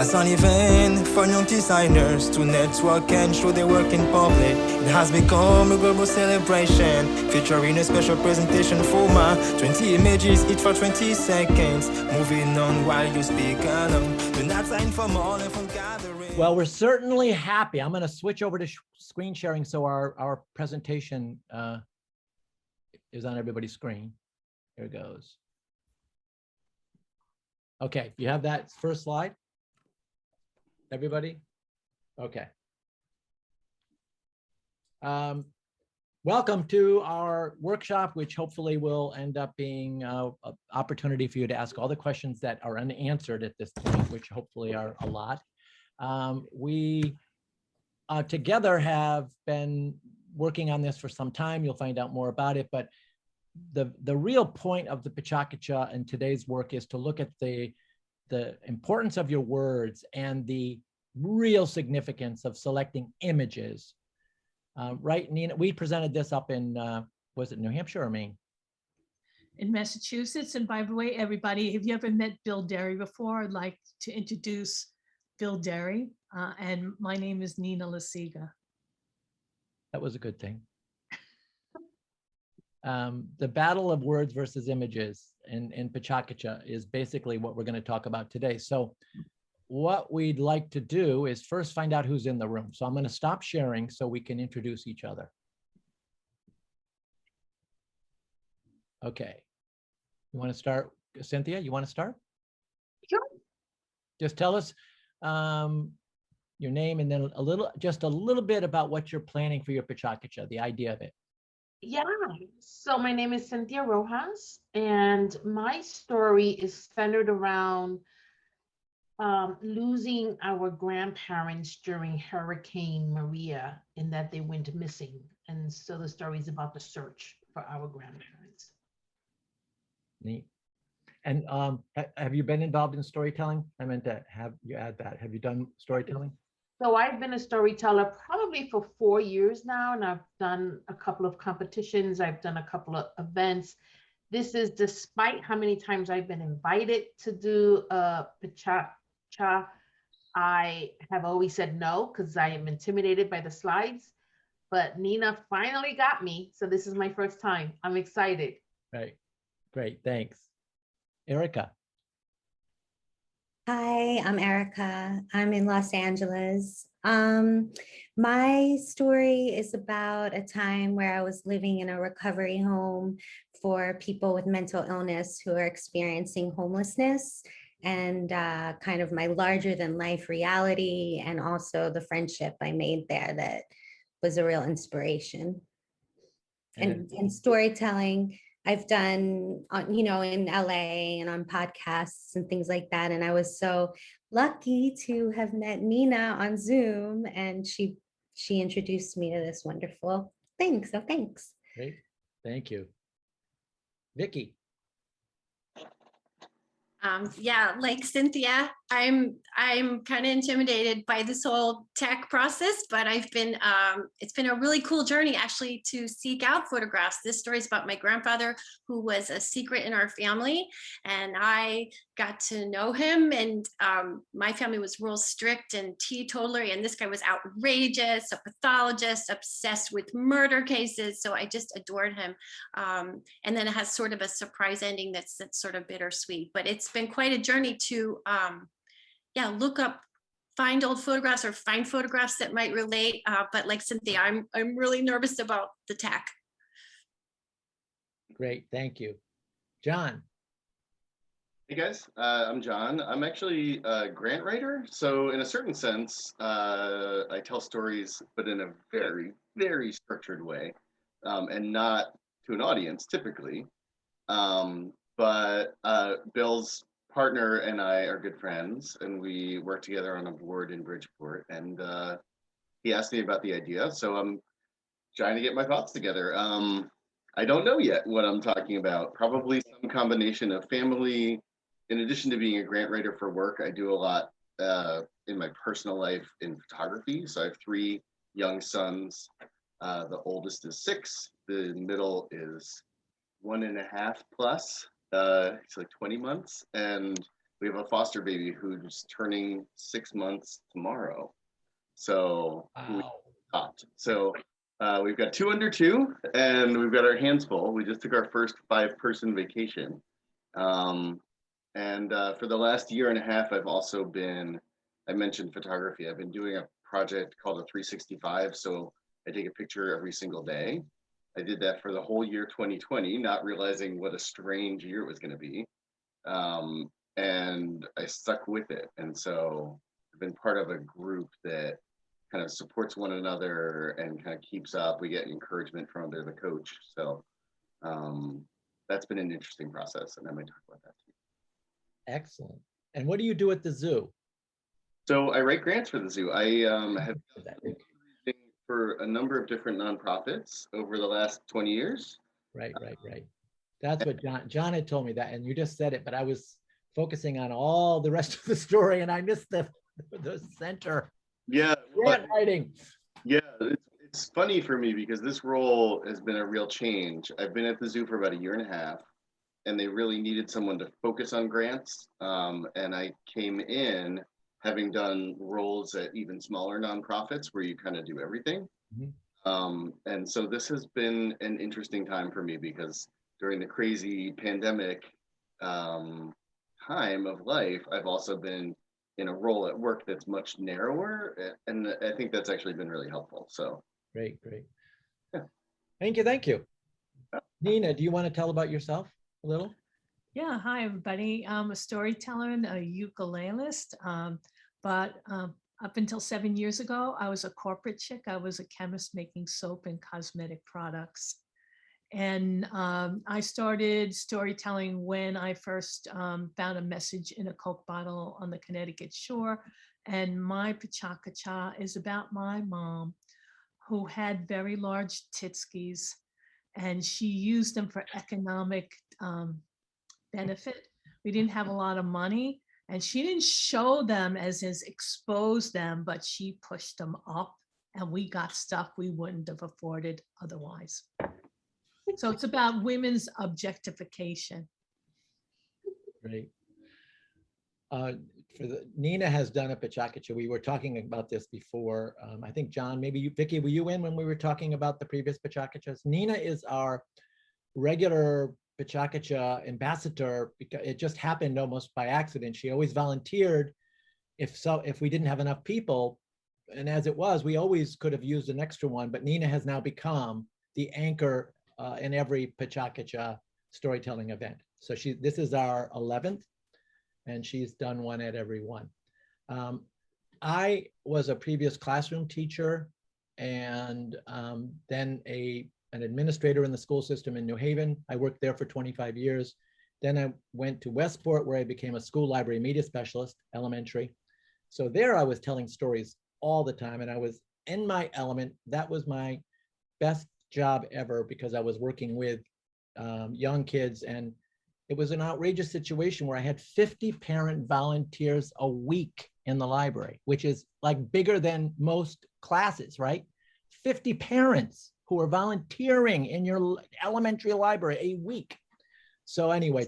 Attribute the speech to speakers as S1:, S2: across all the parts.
S1: As an event for young designers to network and show their work in public, it has become a global celebration, featuring a special presentation format, 20 images, each for 20 seconds. Moving on while you speak along. Do not sign for more and from gathering.
S2: Well, we're certainly happy. I'm going to switch over to screen sharing so our presentation is on everybody's screen. Here it goes. Okay, you have that first slide? Everybody? Okay. Welcome to our workshop, which hopefully will end up being an opportunity for you to ask all the questions that are unanswered at this point, which hopefully are a lot. We together have been working on this for some time. You'll find out more about it, but the real point of the Pechakucha and today's work is to look at the importance of your words and the real significance of selecting images. Right, Nina? We presented this up in, was it New Hampshire or Maine?
S3: In Massachusetts. And by the way, everybody, have you ever met Bill Derry before? I'd like to introduce Bill Derry. And my name is Nina Lasiga.
S2: That was a good thing. The battle of words versus images in Pechakucha is basically what we're going to talk about today. So what we'd like to do is first find out who's in the room. So I'm going to stop sharing so we can introduce each other. Okay. You want to start? Cynthia, you want to start?
S4: Sure.
S2: Just tell us your name and then just a little bit about what you're planning for your Pechakucha, the idea of it.
S4: Yeah, so my name is Cynthia Rojas, and my story is centered around losing our grandparents during Hurricane Maria, in that they went missing. And so the story is about the search for our grandparents.
S2: Neat. And have you been involved in storytelling? I meant to have you add that. Have you done storytelling?
S4: So I've been a storyteller probably for 4 years now, and I've done a couple of competitions. I've done a couple of events. This is despite how many times I've been invited to do a Pechakucha. I have always said no because I am intimidated by the slides, but Nina finally got me. So this is my first time. I'm excited.
S2: Right. Great. Thanks. Erica.
S5: Hi, I'm Erica. I'm in Los Angeles. My story is about a time where I was living in a recovery home for people with mental illness who are experiencing homelessness, and kind of my larger than life reality, and also the friendship I made there that was a real inspiration. And storytelling, I've done, in LA and on podcasts and things like that. And I was so lucky to have met Nina on Zoom, and she introduced me to this wonderful thing. So thanks.
S2: Great. Thank you. Vicky.
S6: Yeah, like Cynthia, I'm kind of intimidated by this whole tech process, but I've been, it's been a really cool journey actually to seek out photographs. This story is about my grandfather, who was a secret in our family, and I got to know him, and my family was real strict and teetotaler, and this guy was outrageous, a pathologist, obsessed with murder cases, so I just adored him. And then it has sort of a surprise ending that's sort of bittersweet, but it's been quite a journey to look up, find old photographs or find photographs that might relate, but like Cynthia, I'm really nervous about the tech.
S2: Great, thank you. John.
S7: Hey guys, I'm John. I'm actually a grant writer, so in a certain sense I tell stories, but in a very, very structured way, and not to an audience typically. But Bill's partner and I are good friends, and we work together on a board in Bridgeport, and he asked me about the idea, so I'm trying to get my thoughts together. I don't know yet what I'm talking about. Probably some combination of family. In addition to being a grant writer for work, I do a lot in my personal life in photography. So I have 3 young sons. The oldest is 6. The middle is 1.5 plus. It's like 20 months. And we have a foster baby who's turning 6 months tomorrow. So we
S2: Wow.
S7: stopped. So we've got 2 under 2, and we've got our hands full. We just took our first 5-person vacation. And for the last year and a half, I've also been, I mentioned photography. I've been doing a project called a 365. So I take a picture every single day. I did that for the whole year 2020, not realizing what a strange year it was going to be. And I stuck with it. And so I've been part of a group that kind of supports one another and kind of keeps up. We get encouragement from the coach. So that's been an interesting process, and I might talk about that too.
S2: Excellent. And what do you do at the zoo?
S7: So I write grants for the zoo. I have for a number of different nonprofits over the last 20 years.
S2: Right. That's what John had told me that, and you just said it, but I was focusing on all the rest of the story, and I missed the center.
S7: Yeah.
S2: Grant writing.
S7: Yeah, it's funny for me because this role has been a real change. I've been at the zoo for about a year and a half, and they really needed someone to focus on grants. And I came in having done roles at even smaller nonprofits where you kind of do everything.
S2: Mm-hmm.
S7: And so this has been an interesting time for me because during the crazy pandemic time of life, I've also been in a role at work that's much narrower. And I think that's actually been really helpful. So
S2: Great.
S7: Yeah.
S2: Thank you. Nina, do you want to tell about yourself a little?
S3: Yeah, hi, everybody. I'm a storyteller and a ukulelist. But up until 7 years ago, I was a corporate chick. I was a chemist making soap and cosmetic products. And I started storytelling when I first found a message in a Coke bottle on the Connecticut shore. And my Pechakucha is about my mom, who had very large titskis, and she used them for economic benefit. We didn't have a lot of money, and she didn't show them as expose them, but she pushed them up, and we got stuff we wouldn't have afforded otherwise. So it's about women's objectification.
S2: Great. Nina has done a Pechakucha. We were talking about this before. I think John, maybe you, Vicki, were you in when we were talking about the previous Pechakuchas? Nina is our regular Pechakucha ambassador because it just happened almost by accident. She always volunteered if we didn't have enough people, and as it was, we always could have used an extra one, but Nina has now become the anchor in every Pechakucha storytelling event. So this is our 11th, and she's done one at every one. I was a previous classroom teacher and then an administrator in the school system in New Haven. I worked there for 25 years. Then I went to Westport, where I became a school library media specialist, elementary. So there I was telling stories all the time, and I was in my element. That was my best job ever because I was working with young kids, and it was an outrageous situation where I had 50 parent volunteers a week in the library, which is like bigger than most classes, right? 50 parents who are volunteering in your elementary library a week. So anyway,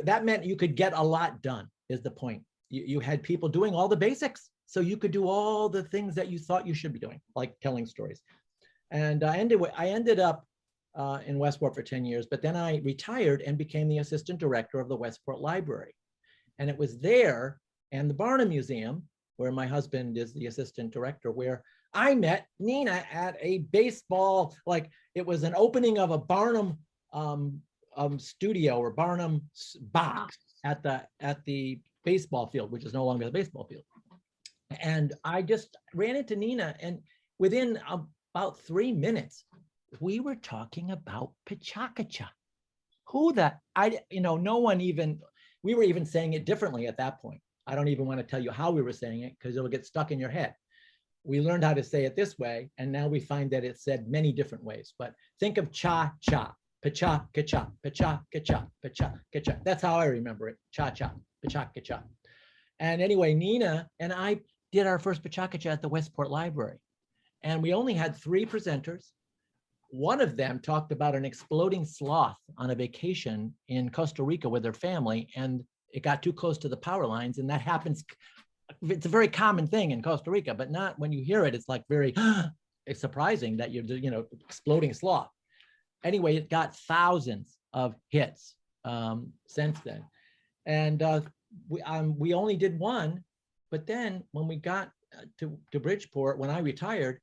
S2: that meant you could get a lot done, is the point. You had people doing all the basics, so you could do all the things that you thought you should be doing, like telling stories. And I ended up in Westport for 10 years, but then I retired and became the assistant director of the Westport Library. And it was there and the Barnum Museum, where my husband is the assistant director, where I met Nina at a baseball, like it was an opening of a Barnum studio or Barnum box at the baseball field, which is no longer the baseball field. And I just ran into Nina, and within about 3 minutes, we were talking about Pechakucha. No one even, we were even saying it differently at that point. I don't even want to tell you how we were saying it because it'll get stuck in your head. We learned how to say it this way, and now we find that it's said many different ways. But think of cha-cha, Pechakucha, Pechakucha, Pechakucha. That's how I remember it, cha-cha, Pechakucha. And anyway, Nina and I did our first Pechakucha at the Westport Library. And we only had 3 presenters. One of them talked about an exploding sloth on a vacation in Costa Rica with their family. And it got too close to the power lines, and that happens. It's a very common thing in Costa Rica, but not when you hear it. It's like very it's surprising that you're, you know, exploding sloth. Anyway, it got thousands of hits since then, and we only did one. But then when we got to Bridgeport, when I retired,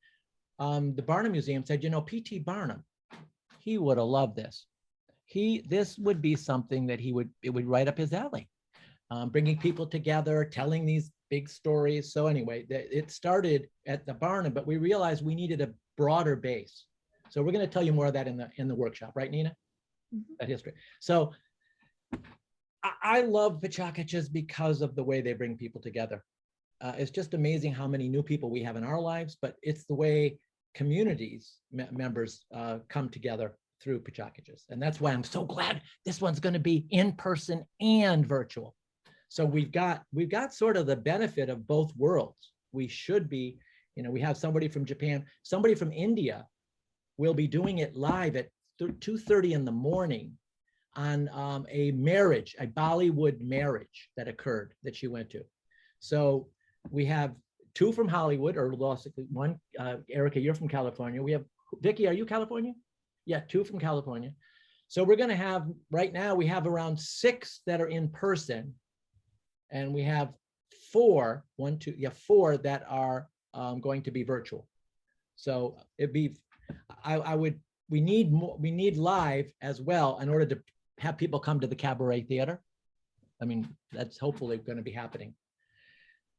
S2: the Barnum Museum said, you know, P.T. Barnum, he would have loved this. This would be something that it would right up his alley, bringing people together, telling these big stories. So anyway, it started at the Barnum, but we realized we needed a broader base. So we're going to tell you more of that in the workshop, right, Nina? Mm-hmm. That history. So I love Pechakuchas because of the way they bring people together. It's just amazing how many new people we have in our lives, but it's the way communities members come together through Pechakuchas. And that's why I'm so glad this one's going to be in person and virtual. So we've got sort of the benefit of both worlds. We should be, you know, we have somebody from Japan, somebody from India will be doing it live at 2:30 in the morning on a Bollywood marriage that occurred that she went to. So we have two from Hollywood, or one, Erica, you're from California. We have, Vicky, are you California? Yeah, two from California. So we're gonna have, right now, we have around 6 that are in person, and we have 4 that are going to be virtual. So we need live as well in order to have people come to the cabaret theater. I mean, that's hopefully gonna be happening.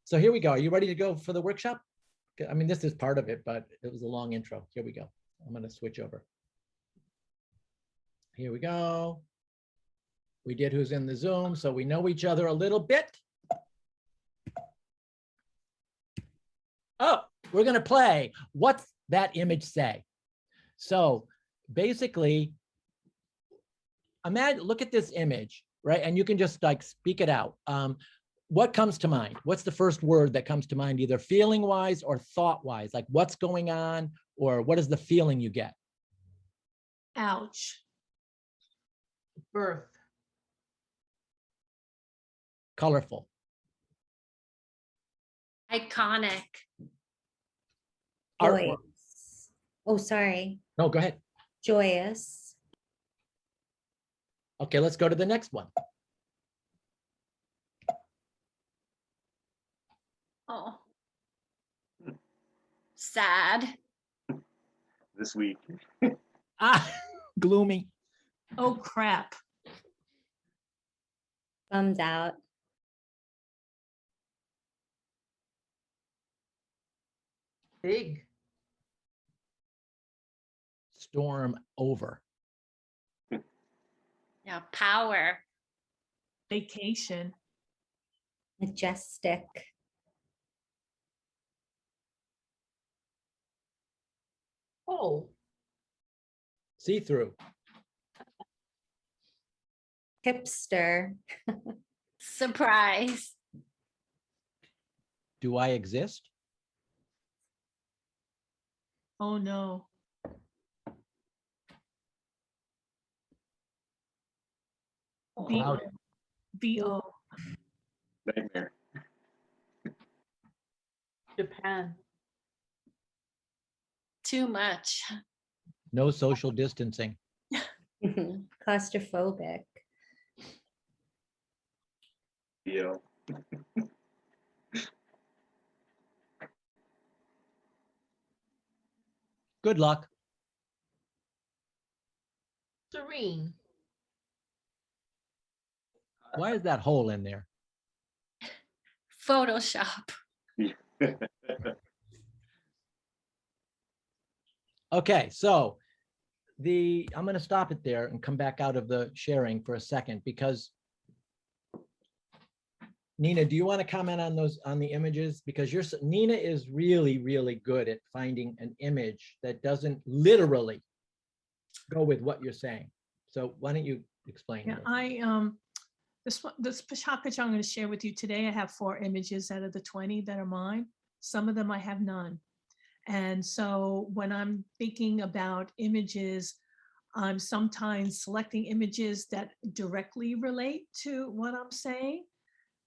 S2: So here we go. Are you ready to go for the workshop? I mean, this is part of it, but it was a long intro. Here we go. I'm going to switch over. Here we go. We did who's in the Zoom, so we know each other a little bit. Oh, we're going to play What's That Image Say? So basically, imagine, look at this image, right? And you can just like speak it out. What comes to mind? What's the first word that comes to mind, either feeling wise or thought wise? Like what's going on, or what is the feeling you get?
S3: Ouch.
S4: Birth.
S2: Colorful.
S6: Iconic.
S2: Artwork.
S5: Joyous. Oh, sorry.
S2: No, go ahead.
S5: Joyous.
S2: Okay, let's go to the next one.
S6: Oh. Sad.
S7: This week.
S2: Gloomy.
S3: Oh, crap.
S5: Thumbs out.
S4: Big.
S2: Storm over.
S6: Yeah, power.
S3: Vacation.
S5: Majestic.
S4: Oh.
S2: See-through.
S5: Hipster.
S6: Surprise.
S2: Do I exist?
S3: Oh, no.
S2: Clouded.
S3: B-O.
S7: Nightmare.
S4: Japan.
S6: Too much.
S2: No social distancing.
S5: Claustrophobic.
S7: Yeah.
S2: Good luck.
S4: Serene.
S2: Why is that hole in there?
S6: Photoshop.
S2: Okay, so I'm going to stop it there and come back out of the sharing for a second, because Nina, do you want to comment on the images? Because Nina is really, really good at finding an image that doesn't literally go with what you're saying. So why don't you explain?
S3: Yeah, this Pechakucha I'm going to share with you today, I have 4 images out of the 20 that are mine. Some of them I have none. And so when I'm thinking about images, I'm sometimes selecting images that directly relate to what I'm saying.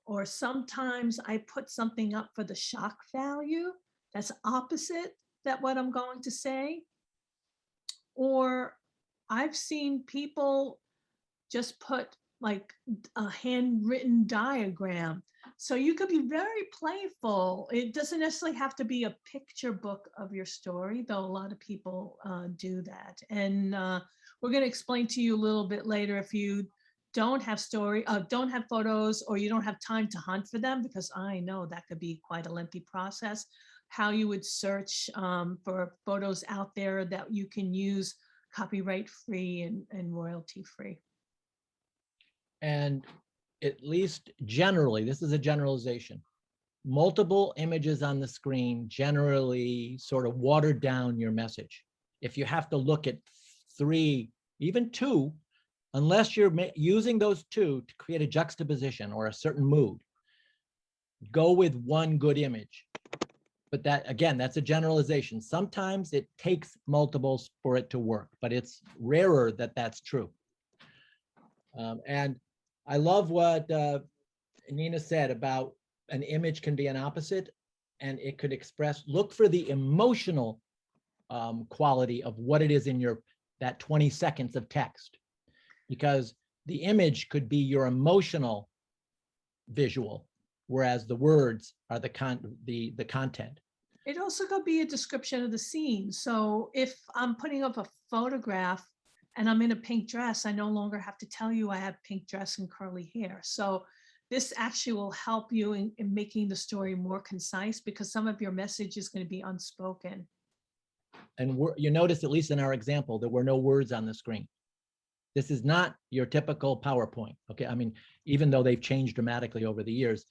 S3: Or sometimes I put something up for the shock value that's opposite that what I'm going to say. Or I've seen people just put like a handwritten diagram. So you could be very playful. It doesn't necessarily have to be a picture book of your story, though a lot of people do that. And we're going to explain to you a little bit later if you don't have don't have photos, or you don't have time to hunt for them, because I know that could be quite a lengthy process, how you would search for photos out there that you can use copyright free and royalty free.
S2: And at least generally, this is a generalization, multiple images on the screen generally sort of water down your message. If you have to look at 3, even 2, unless you're using those 2 to create a juxtaposition or a certain mood, go with 1 good image. But that, again, that's a generalization. Sometimes it takes multiples for it to work, but it's rarer that that's true. And I love what Nina said about an image can be an opposite, and it could express, look for the emotional quality of what it is in that 20 seconds of text, because the image could be your emotional visual, whereas the words are the content.
S3: It also could be a description of the scene. So if I'm putting up a photograph and I'm in a pink dress, I no longer have to tell you I have pink dress and curly hair. So this actually will help you in making the story more concise, because some of your message is going to be unspoken.
S2: And you notice, at least in our example, there were no words on the screen. This is not your typical PowerPoint. Okay, I mean, even though they've changed dramatically over the years,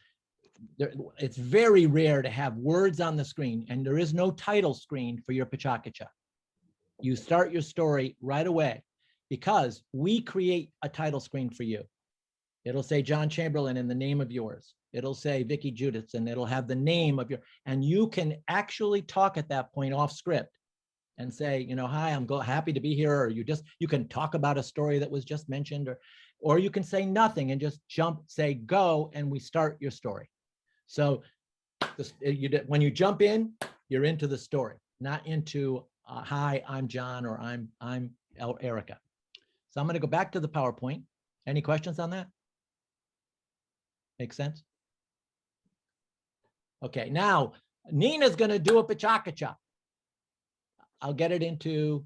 S2: it's very rare to have words on the screen, and there is no title screen for your Pechakucha. You start your story right away, because we create a title screen for you. It'll say John Chamberlain and the name of yours. It'll say Vicky Judith, and it'll have the name of and you can actually talk at that point off script and say, you know, hi, I'm happy to be here. Or you can talk about a story that was just mentioned, or you can say nothing and just say go, and we start your story. So when you jump in, you're into the story, not into hi, I'm John, or I'm Erica. So I'm going to go back to the PowerPoint. Any questions on that? Make sense? Okay, now Nina's going to do a Pechakucha. I'll get it into,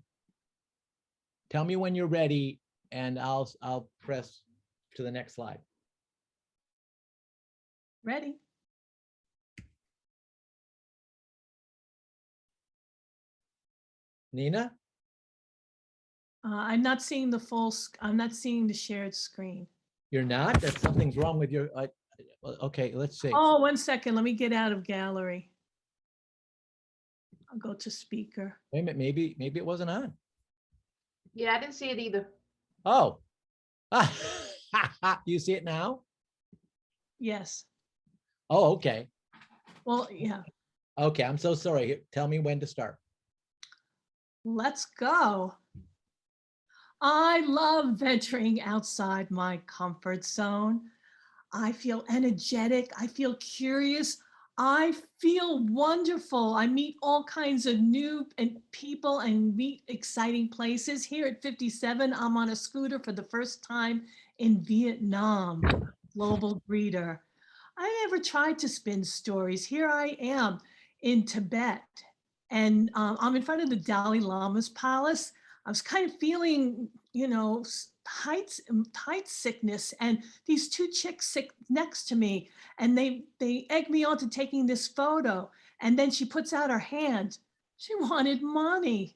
S2: tell me when you're ready, and I'll press to the next slide.
S3: Ready?
S2: Nina?
S3: I'm not seeing I'm not seeing the shared screen.
S2: You're not? Something's wrong with your, okay, let's see.
S3: Oh, 1 second. Let me get out of gallery. I'll go to speaker.
S2: Wait a minute, maybe it wasn't on.
S4: Yeah, I didn't see it either.
S2: Oh. You see it now?
S3: Yes.
S2: Oh, okay.
S3: Well, yeah.
S2: Okay, I'm so sorry. Tell me when to start.
S3: Let's go. I love venturing outside my comfort zone. I feel energetic. I feel curious. I feel wonderful. I meet all kinds of new people and meet exciting places. Here at 57, I'm on a scooter for the first time in Vietnam, global breeder. I never tried to spin stories. Here I am in Tibet, and I'm in front of the Dalai Lama's palace. I was kind of feeling, you know, height sickness, and these 2 chicks sit next to me, and they egg me on to taking this photo. And then she puts out her hand. She wanted money.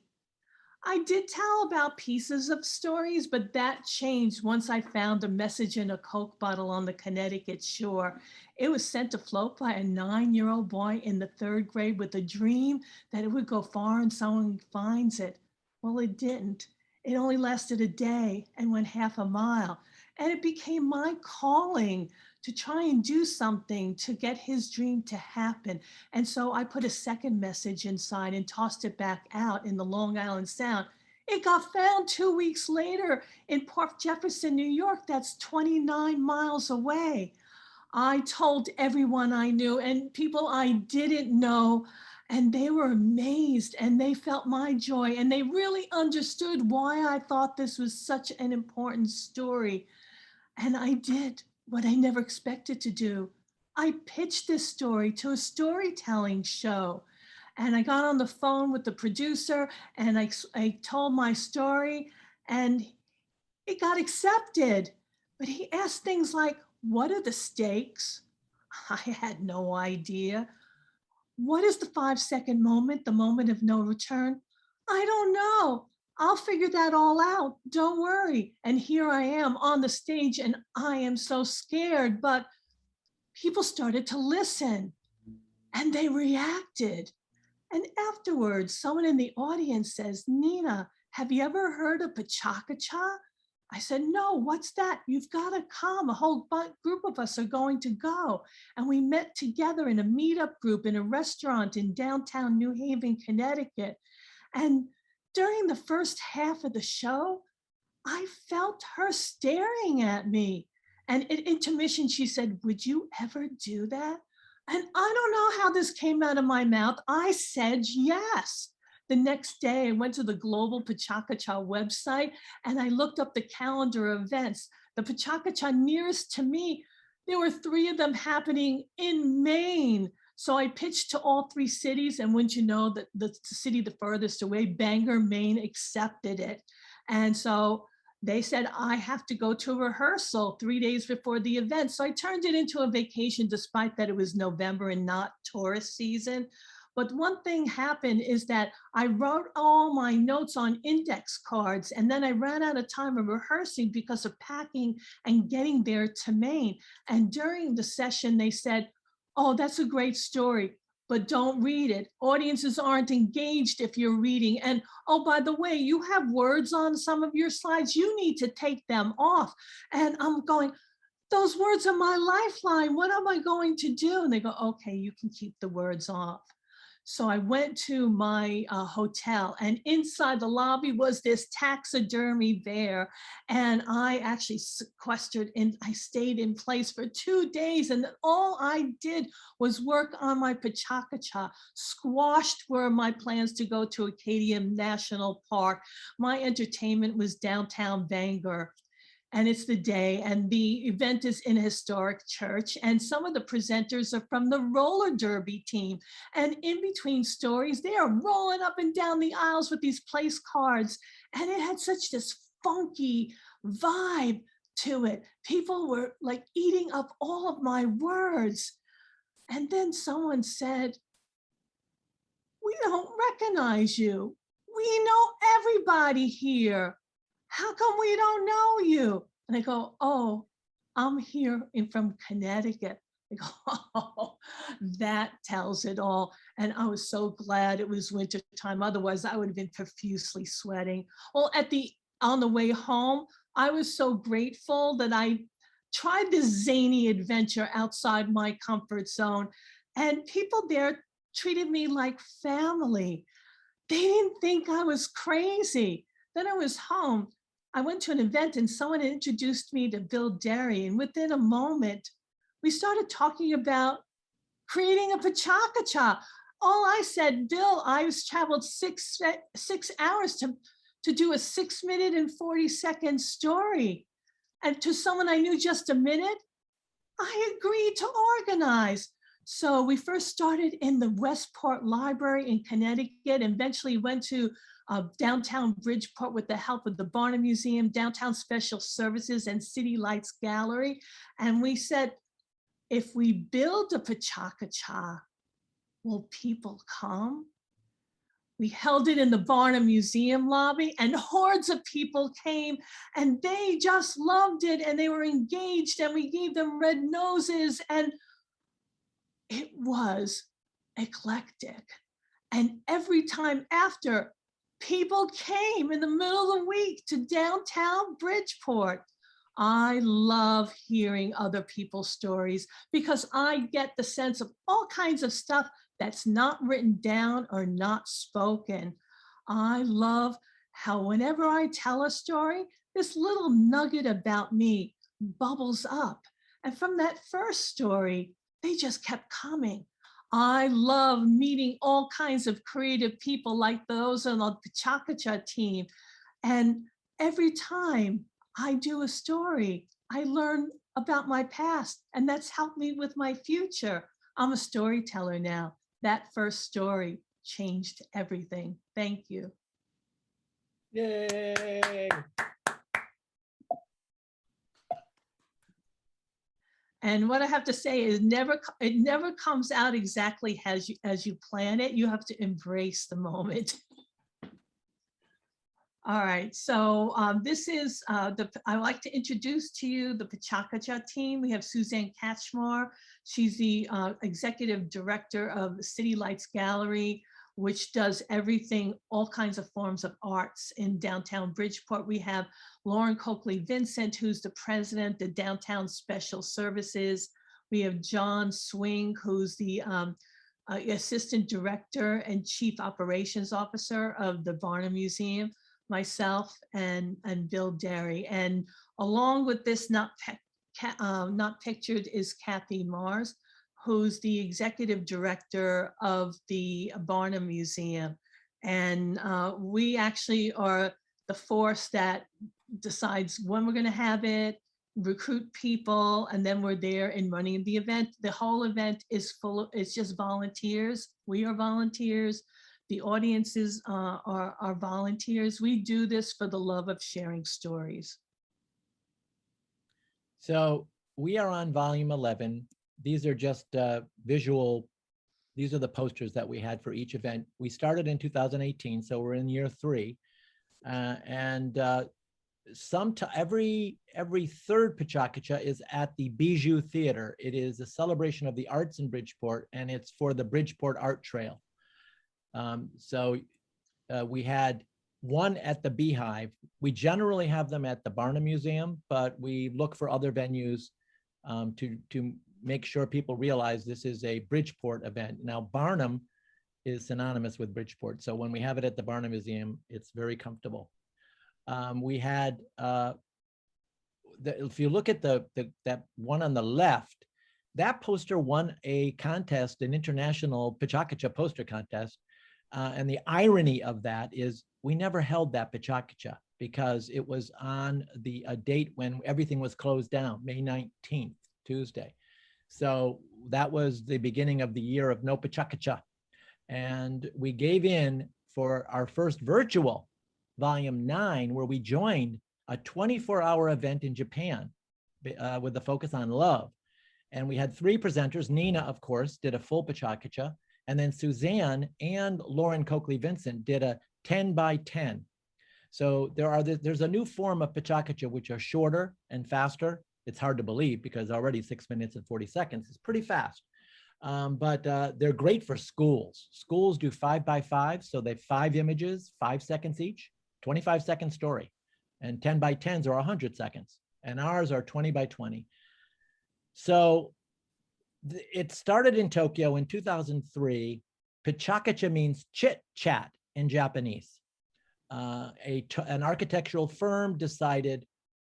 S3: I did tell about pieces of stories, but that changed once I found a message in a Coke bottle on the Connecticut shore. It was sent afloat by a 9-year-old boy in the 3rd grade with a dream that it would go far and someone finds it. Well, it didn't. It only lasted a day and went half a mile. And it became my calling to try and do something to get his dream to happen. And so I put a second message inside and tossed it back out in the Long Island Sound. It got found 2 weeks later in Port Jefferson, New York. That's 29 miles away. I told everyone I knew and people I didn't know, and they were amazed and they felt my joy and they really understood why I thought this was such an important story. And I did what I never expected to do. I pitched this story to a storytelling show. And I got on the phone with the producer and I told my story and it got accepted. But he asked things like, what are the stakes? I had no idea. What is the 5-second moment, the moment of no return? I don't know. I'll figure that all out. Don't worry. And here I am on the stage and I am so scared, but people started to listen and they reacted. And afterwards, someone in the audience says, Nina, have you ever heard of Pechakucha? I said, no, what's that? You've got to come. A whole group of us are going to go. And we met together in a meetup group in a restaurant in downtown New Haven, Connecticut. And during the first half of the show, I felt her staring at me. And at intermission, she said, would you ever do that? And I don't know how this came out of my mouth. I said yes. The next day, I went to the Global Pechakucha website and I looked up the calendar of events. The Pechakucha nearest to me, there were 3 of them happening in Maine. So I pitched to all 3 cities, and wouldn't you know that the city the furthest away, Bangor, Maine, accepted it. And so they said, I have to go to rehearsal 3 days before the event. So I turned it into a vacation despite that it was November and not tourist season. But one thing happened is that I wrote all my notes on index cards and then I ran out of time of rehearsing because of packing and getting there to Maine. And during the session, they said, oh, that's a great story, but don't read it. Audiences aren't engaged if you're reading. And oh, by the way, you have words on some of your slides. You need to take them off. And I'm going, those words are my lifeline. What am I going to do? And they go, okay, you can keep the words off. So I went to my hotel, and inside the lobby was this taxidermy bear. And I actually sequestered and I stayed in place for 2 days. And all I did was work on my Pechakucha. Squashed were my plans to go to Acadia National Park. My entertainment was downtown Bangor. And it's the day, and the event is in a historic church, and some of the presenters are from the roller derby team. And in between stories, they are rolling up and down the aisles with these place cards. And it had such this funky vibe to it. People were like eating up all of my words. And then someone said, we don't recognize you. We know everybody here. How come we don't know you? And I go, oh, I'm here from Connecticut. I go, oh, that tells it all. And I was so glad it was winter time. Otherwise, I would have been profusely sweating. Well, on the way home, I was so grateful that I tried this zany adventure outside my comfort zone. And people there treated me like family. They didn't think I was crazy. Then I was home. I went to an event and someone introduced me to Bill Derry. And within a moment, we started talking about creating a Pechakucha. All I said, Bill, I was traveled 6 hours to do a 6-minute and 40-second story. And to someone I knew just a minute, I agreed to organize. So we first started in the Westport Library in Connecticut, and eventually went to downtown Bridgeport with the help of the Barnum Museum, Downtown Special Services, and City Lights Gallery. And we said, if we build a Pechakucha, will people come? We held it in the Barnum Museum lobby, and hordes of people came, and they just loved it, and they were engaged, and we gave them red noses, and it was eclectic. And every time after, people came in the middle of the week to downtown Bridgeport. I love hearing other people's stories because I get the sense of all kinds of stuff that's not written down or not spoken. I love how whenever I tell a story, this little nugget about me bubbles up. And from that first story, they just kept coming. I love meeting all kinds of creative people like those on the Pechakucha team. And every time I do a story, I learn about my past, and that's helped me with my future. I'm a storyteller now. That first story changed everything. Thank you.
S2: Yay.
S3: And what I have to say is it never comes out exactly as you plan it. You have to embrace the moment. All right, so this is I like to introduce to you the Pechakucha team. We have Suzanne Katchmar. She's the executive director of the City Lights Gallery, which does everything, all kinds of forms of arts in downtown Bridgeport. We have Lauren Coakley-Vincent, who's the president of Downtown Special Services. We have John Swing, who's the assistant director and chief operations officer of the Barnum Museum. Myself and Bill Derry, and along with this not pictured is Kathy Mars, who's the executive director of the Barnum Museum. And we actually are the force that decides when we're going to have it, recruit people, and then we're there in running the event. The whole event is it's just volunteers. We are volunteers. The audiences are volunteers. We do this for the love of sharing stories.
S2: So we are on volume 11. These are just visual. These are the posters that we had for each event. We started in 2018, so we're in year 3. Every third Pechakucha is at the Bijou Theater. It is a celebration of the arts in Bridgeport, and it's for the Bridgeport Art Trail. We had one at the Beehive. We generally have them at the Barnum Museum, but we look for other venues to make sure people realize this is a Bridgeport event. Now, Barnum is synonymous with Bridgeport, so when we have it at the Barnum Museum, it's very comfortable. We had, if you look at that one on the left, that poster won a contest, an international Pechakucha poster contest. And the irony of that is we never held that Pechakucha because it was on a date when everything was closed down, May 19th, Tuesday. So that was the beginning of the year of no Pechakucha. And we gave in for our first virtual volume 9, where we joined a 24-hour event in Japan with a focus on love. And we had 3 presenters. Nina, of course, did a full Pechakucha. And then Suzanne and Lauren Coakley-Vincent did a 10 by 10. So there's a new form of Pechakucha which are shorter and faster. It's hard to believe because already 6 minutes and 40 seconds is pretty fast. But they're great for schools. Schools do 5 by 5, so they have 5 images, 5 seconds each, 25-second story. And 10 by 10s are 100 seconds. And ours are 20 by 20. So it started in Tokyo in 2003. Pechakucha means chit chat in Japanese. An architectural firm decided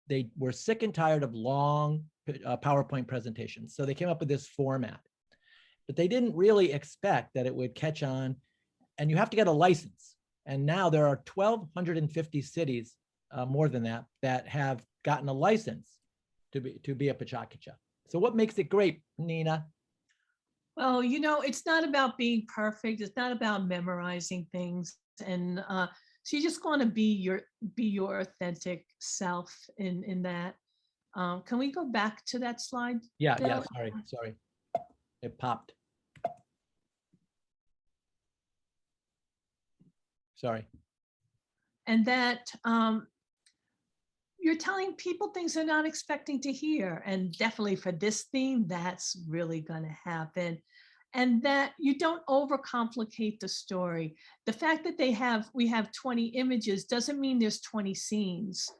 S2: they were sick and tired of long PowerPoint presentations. So they came up with this format, but they didn't really expect that it would catch on, and you have to get a license. And now there are 1,250 cities, more than that, that have gotten a license to be a Pechakucha. So what makes it great, Nina?
S3: Well, you know, it's not about being perfect. It's not about memorizing things. And so you just want to be your authentic self in that. Can we go back to that slide?
S2: Yeah,
S3: Bill?
S2: yeah, sorry. It popped. Sorry.
S3: And that you're telling people things they're not expecting to hear. And definitely for this theme, that's really going to happen. And that you don't overcomplicate the story. The fact that we have 20 images doesn't mean there's 20 scenes.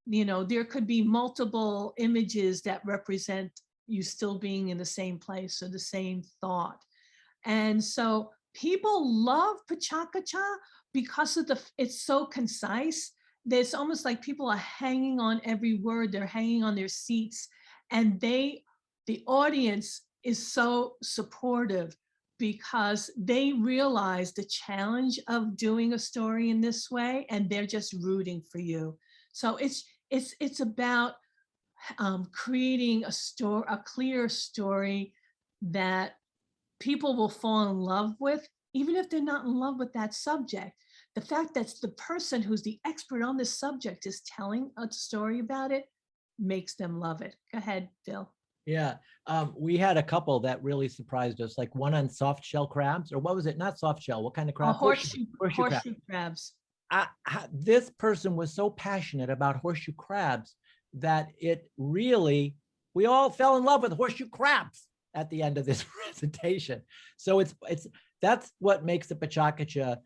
S3: You know, there could be multiple images that represent you still being in the same place or the same thought. And so people love Pechakucha, because of it's so concise, that it's almost like people are hanging on every word. They're hanging on their seats, and the audience is so supportive because they realize the challenge of doing a story in this way, and they're just rooting for you. So it's about creating a clear story that people will fall in love with, even if they're not in love with that subject. The fact that the person who's the expert on this subject is telling a story about it makes them love it. Go ahead, Bill.
S2: Yeah, we had a couple that really surprised us, like one on soft shell crabs, or what was it? Not soft shell. What kind of crab?
S3: Horseshoe
S2: crab.
S3: crabs.
S2: This person was so passionate about horseshoe crabs that it really, we all fell in love with horseshoe crabs at the end of this presentation. So that's what makes the Pechakucha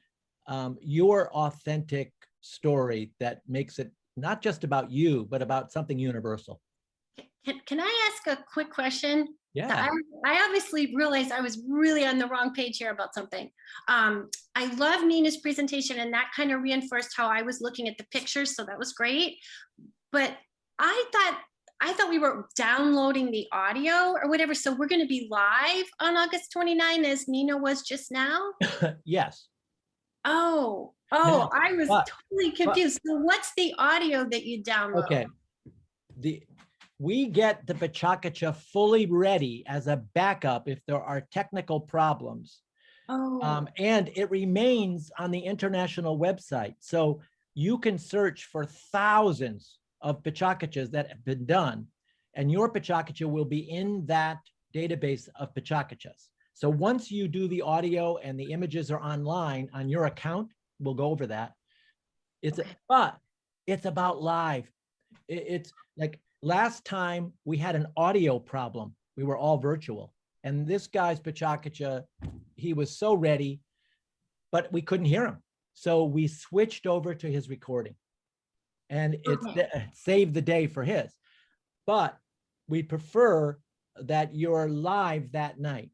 S2: your authentic story, that makes it not just about you, but about something universal.
S6: Can I ask a quick question?
S2: Yeah.
S6: I obviously realized I was really on the wrong page here about something. I love Nina's presentation, and that kind of reinforced how I was looking at the pictures, so that was great. But I thought we were downloading the audio or whatever, so we're going to be live on August 29 as Nina was just now?
S2: Yes.
S6: Oh,
S2: Now,
S6: I was totally confused. So what's the audio that you download?
S2: Okay. We get the Pechakucha fully ready as a backup if there are technical problems.
S6: Oh.
S2: And it remains on the international website. So you can search for thousands of Pechakuchas that have been done, and your Pechakucha will be in that database of Pechakuchas. So once you do the audio and the images are online on your account, we'll go over that. But it's about live. It's like last time we had an audio problem. We were all virtual. And this guy's Pechakucha, he was so ready, but we couldn't hear him. So we switched over to his recording. And it saved the day for his. But we prefer that you're live that night.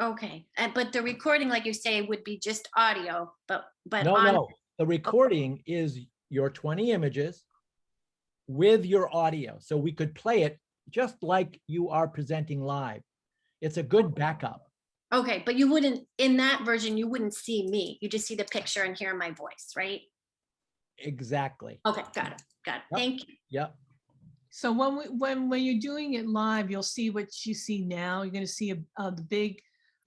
S6: Okay, but the recording, like you say, would be just audio, but
S2: No. The recording is your 20 images with your audio. So we could play it just like you are presenting live. It's a good backup.
S6: Okay, but you wouldn't, in that version, you wouldn't see me. You just see the picture and hear my voice, right?
S2: Exactly.
S6: Okay, got it. Yep. Thank you.
S2: Yep.
S3: So when you're doing it live, you'll see what you see now. You're going to see the big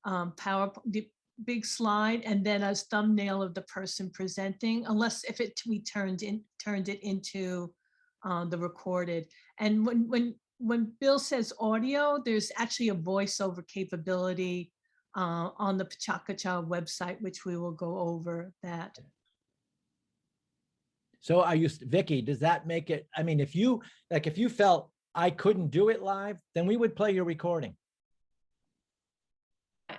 S3: the big slide, and then a thumbnail of the person presenting, unless if we turned it into the recorded. And when Bill says audio, there's actually a voiceover capability on the Pechakucha website, which we will go over that.
S2: So Vicky, does that make it, I mean, if you felt I couldn't do it live, then we would play your recording.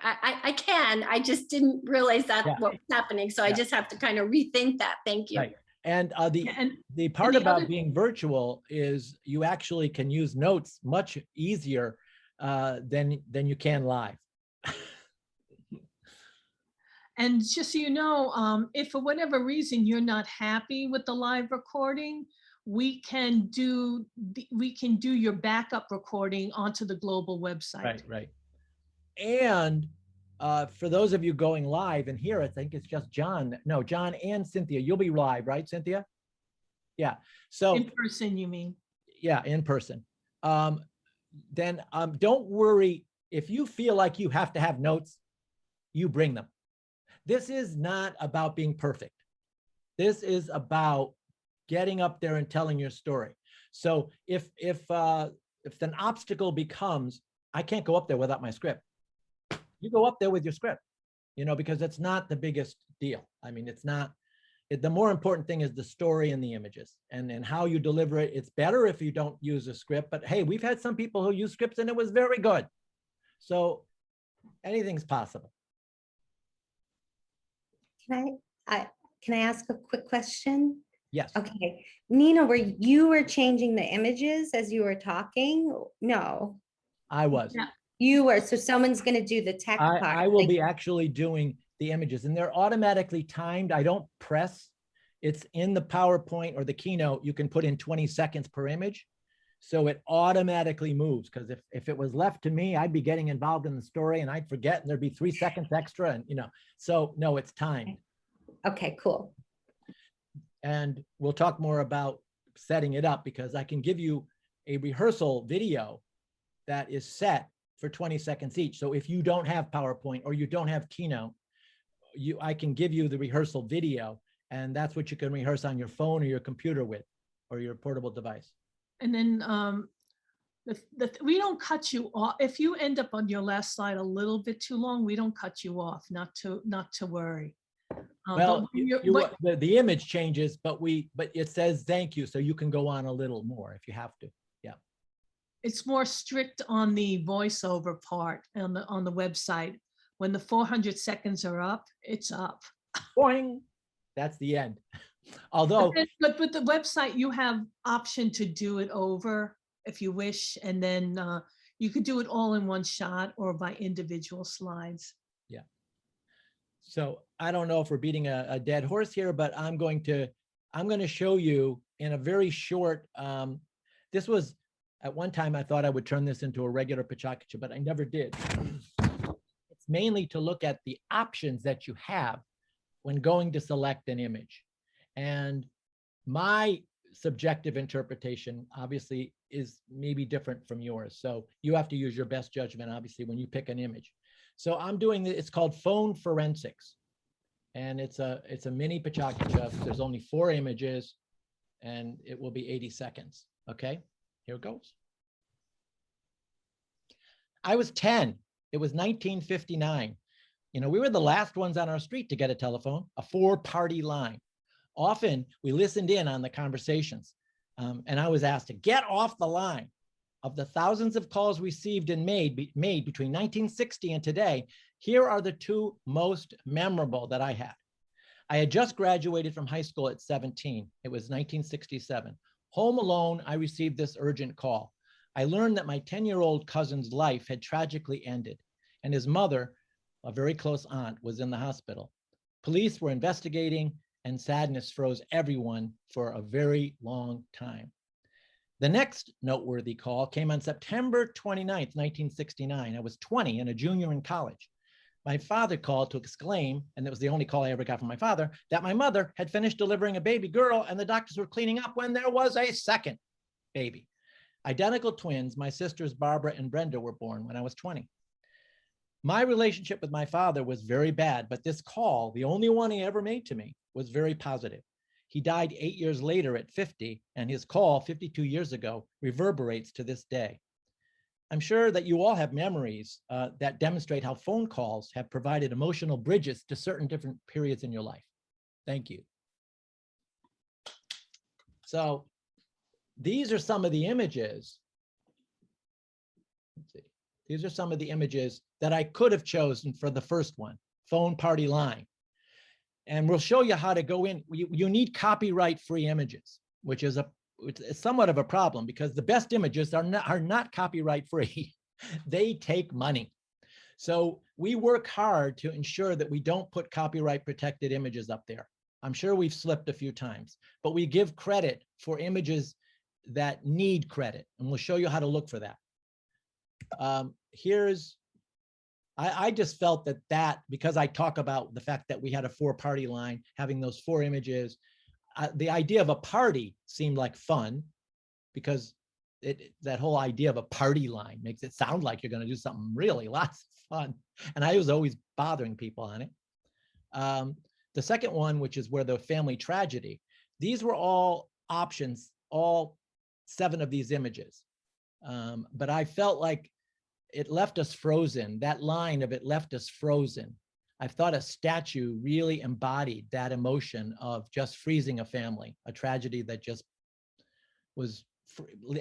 S6: I can, I just didn't realize that what was happening. So I just have to kind of rethink that. Thank you.
S2: Right. And the part about being virtual is you actually can use notes much easier than you can live.
S3: And just so you know, if for whatever reason you're not happy with the live recording, we can do your backup recording onto the global website.
S2: Right. And for those of you going live, and here I think it's just John and Cynthia. You'll be live, right, Cynthia? Yeah. So
S3: in person, you mean?
S2: Yeah, in person. Then don't worry if you feel like you have to have notes. You bring them. This is not about being perfect. This is about getting up there and telling your story. So if an obstacle becomes, I can't go up there without my script, you go up there with your script, because it's not the biggest deal. I mean, it's not, the more important thing is the story and the images and how you deliver it. It's better if you don't use a script, but hey, we've had some people who use scripts and it was very good. So anything's possible.
S5: Can I ask a quick question?
S2: Yes.
S5: Okay. Nina, you were changing the images as you were talking? No.
S2: I was.
S3: Yeah.
S5: You were. So someone's going to do the tech part.
S2: I will be actually doing the images, and they're automatically timed. I don't press. It's in the PowerPoint or the keynote. You can put in 20 seconds per image. So it automatically moves, because if it was left to me, I'd be getting involved in the story and I'd forget, and there'd be 3 seconds extra, and so no, it's timed.
S5: Okay, cool.
S2: And we'll talk more about setting it up, because I can give you a rehearsal video that is set for 20 seconds each. So if you don't have PowerPoint or you don't have Keynote, I can give you the rehearsal video, and that's what you can rehearse on your phone or your computer with, or your portable device.
S3: And then we don't cut you off. If you end up on your last slide a little bit too long, we don't cut you off, not to worry.
S2: Well, the image changes, but it says thank you, so you can go on a little more if you have to. Yeah.
S3: It's more strict on the voiceover part on the website. When the 400 seconds are up, it's up.
S2: Boing. That's the end. Although,
S3: but with the website, you have option to do it over if you wish, and then you could do it all in one shot or by individual slides.
S2: Yeah. So I don't know if we're beating a dead horse here, but I'm going to show you in a very short. This was at one time I thought I would turn this into a regular Pechakucha, but I never did. It's mainly to look at the options that you have when going to select an image. And my subjective interpretation obviously is maybe different from yours. So you have to use your best judgment, obviously, when you pick an image. So I'm doing it's called phone forensics. And it's a mini Pechakucha. There's only 4 images, and it will be 80 seconds. Okay, here it goes. I was 10. It was 1959. We were the last ones on our street to get a telephone, a 4-party line. Often we listened in on the conversations, and I was asked to get off the line. Of the thousands of calls received and made between 1960 and today, here are the 2 most memorable that I had. I had just graduated from high school at 17. It was 1967. Home alone, I received this urgent call. I learned that my 10-year-old cousin's life had tragically ended, and his mother, a very close aunt, was in the hospital. Police were investigating, and sadness froze everyone for a very long time. The next noteworthy call came on September 29th, 1969. I was 20 and a junior in college. My father called to exclaim, and it was the only call I ever got from my father, that my mother had finished delivering a baby girl and the doctors were cleaning up when there was a second baby. Identical twins, my sisters Barbara and Brenda, were born when I was 20. My relationship with my father was very bad, but this call, the only one he ever made to me, was very positive. He died 8 years later at 50, and his call 52 years ago reverberates to this day. I'm sure that you all have memories that demonstrate how phone calls have provided emotional bridges to certain different periods in your life. Thank you. So these are some of the images. Let's see. These are some of the images that I could have chosen for the first one, phone party line. And we'll show you how to go in. You need copyright-free images, which is it's somewhat of a problem because the best images are not copyright-free. They take money. So we work hard to ensure that we don't put copyright-protected images up there. I'm sure we've slipped a few times, but we give credit for images that need credit, and we'll show you how to look for that. I just felt that because I talk about the fact that we had a 4-party line, having those 4 images, the idea of a party seemed like fun because that whole idea of a party line makes it sound like you're going to do something really lots of fun. And I was always bothering people on it. The second one, which is where the family tragedy, these were all options, all 7 of these images. But I felt like it left us frozen. That line of it left us frozen. I thought a statue really embodied that emotion of just freezing a family, a tragedy that just was,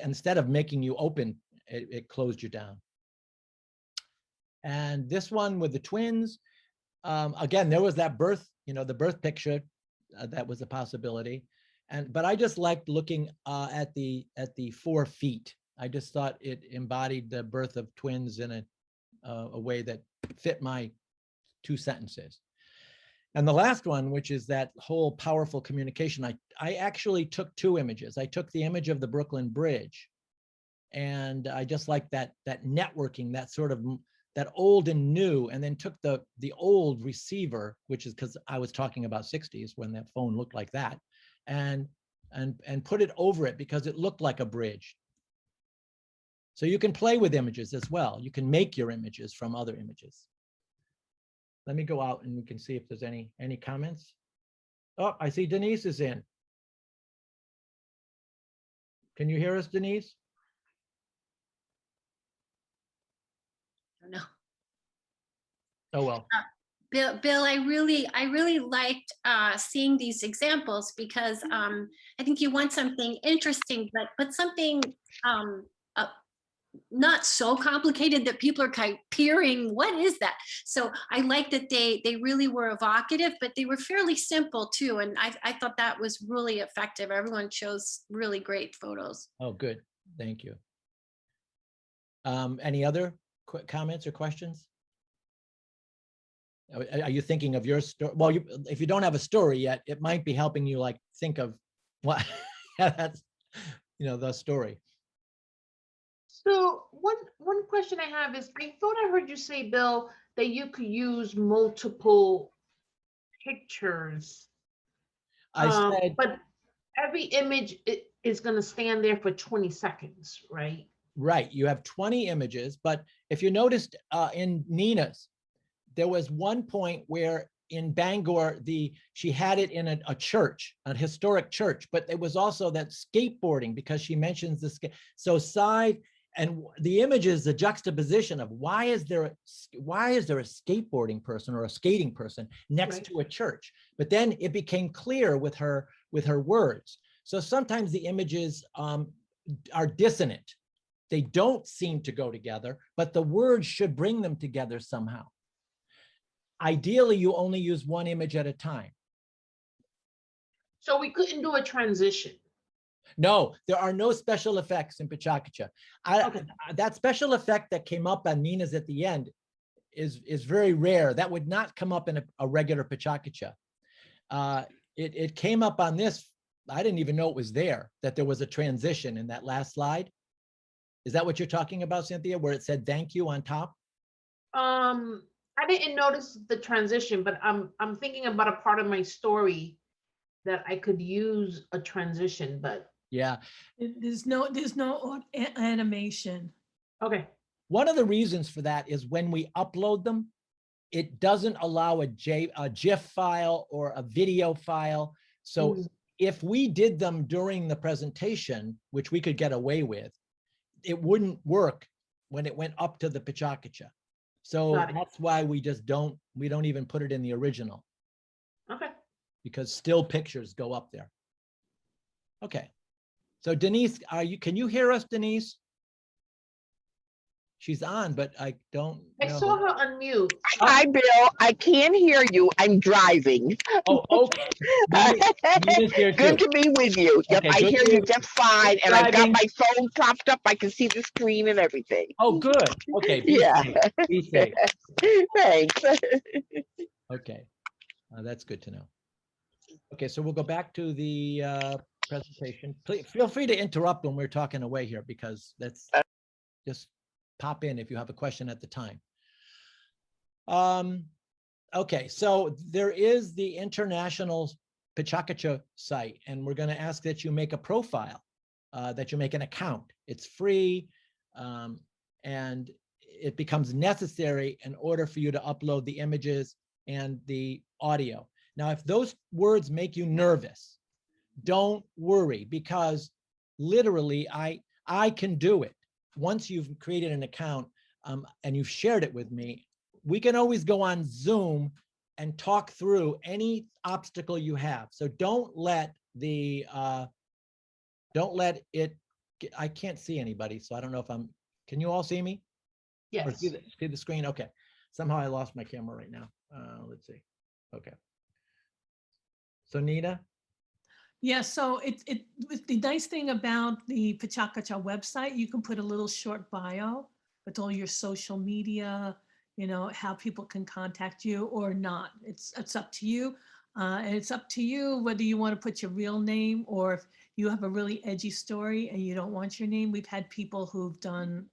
S2: instead of making you open, it closed you down. And this one with the twins, again, there was that birth, the birth picture that was a possibility. But I just liked looking at the 4 feet. I just thought it embodied the birth of twins in a way that fit my 2 sentences. And the last one, which is that whole powerful communication, I actually took 2 images. I took the image of the Brooklyn Bridge, and I just like that networking, that sort of that old and new, and then took the old receiver, which is because I was talking about 60s when that phone looked like that, and put it over it because it looked like a bridge. So you can play with images as well. You can make your images from other images. Let me go out and we can see if there's any comments. Oh, I see Denise is in. Can you hear us, Denise?
S6: No.
S2: Oh, well.
S6: Bill, I really liked seeing these examples because I think you want something interesting, but something not so complicated that people are kind of peering, what is that? So I like that they really were evocative, but they were fairly simple too. And I thought that was really effective. Everyone chose really great photos.
S2: Oh, good. Thank you. Any other quick comments or questions? Are you thinking of your story? Well, if you don't have a story yet, it might be helping you like think of what that's, the story.
S4: So one question I have is, I thought I heard you say, Bill, that you could use multiple pictures.
S2: I said,
S4: but every image is going to stand there for 20 seconds, right?
S2: right. You have 20 images, but if you noticed in Nina's, there was one point where in Bangor, she had it in a church, a historic church, but it was also that skateboarding because she mentions the so side. And the image is the juxtaposition of why is there a skateboarding person or a skating person next to a church? But then it became clear with her words. So sometimes the images are dissonant. They don't seem to go together, but the words should bring them together somehow. Ideally, you only use one image at a time.
S4: So we couldn't do a transition.
S2: No, there are no special effects in Pechakucha.
S4: Okay.
S2: That special effect that came up on Nina's at the end is very rare. That would not come up in a regular Pechakucha. It came up on this. I didn't even know it was there, that there was a transition in that last slide. Is that what you're talking about, Cynthia, where it said thank you on top?
S4: I didn't notice the transition, but I'm thinking about a part of my story that I could use a transition, but
S2: yeah,
S3: there's no animation.
S4: Okay.
S2: One of the reasons for that is when we upload them, it doesn't allow a GIF file or a video file. So if we did them during the presentation, which we could get away with, it wouldn't work when it went up to the Pechakucha. So that's why we don't even put it in the original.
S4: Okay.
S2: Because still pictures go up there. Okay. So Denise, can you hear us, Denise? She's on, but I don't know.
S4: I saw her unmute.
S8: Hi, Bill. I can't hear you. I'm driving.
S2: Oh, okay. Nina's here too.
S8: Good to be with you. Yep,
S2: Okay,
S8: I hear you just fine. And I've got my phone propped up. I can see the screen and everything.
S2: Oh, good. Okay. Be safe. Be safe.
S8: Thanks.
S2: Okay. That's good to know. Okay, so we'll go back to the presentation. Please feel free to interrupt when we're talking away here, because that's just pop in if you have a question at the time. Okay, so there is the International Pechakucha site, and we're going to ask that you make a profile, that you make an account. It's free, and it becomes necessary in order for you to upload the images and the audio. Now, if those words make you nervous, don't worry, because literally I can do it. Once you've created an account and you've shared it with me, we can always go on Zoom and talk through any obstacle you have. So don't let it, I can't see anybody, so I don't know if can you all see me?
S4: Yes.
S2: Or see the screen? Okay. Somehow I lost my camera right now. Let's see. Okay. So Nina?
S3: Yeah, so the nice thing about the Pechakucha website, you can put a little short bio with all your social media, you know, how people can contact you or not. It's up to you. And it's up to you whether you want to put your real name or if you have a really edgy story and you don't want your name. We've had people who've done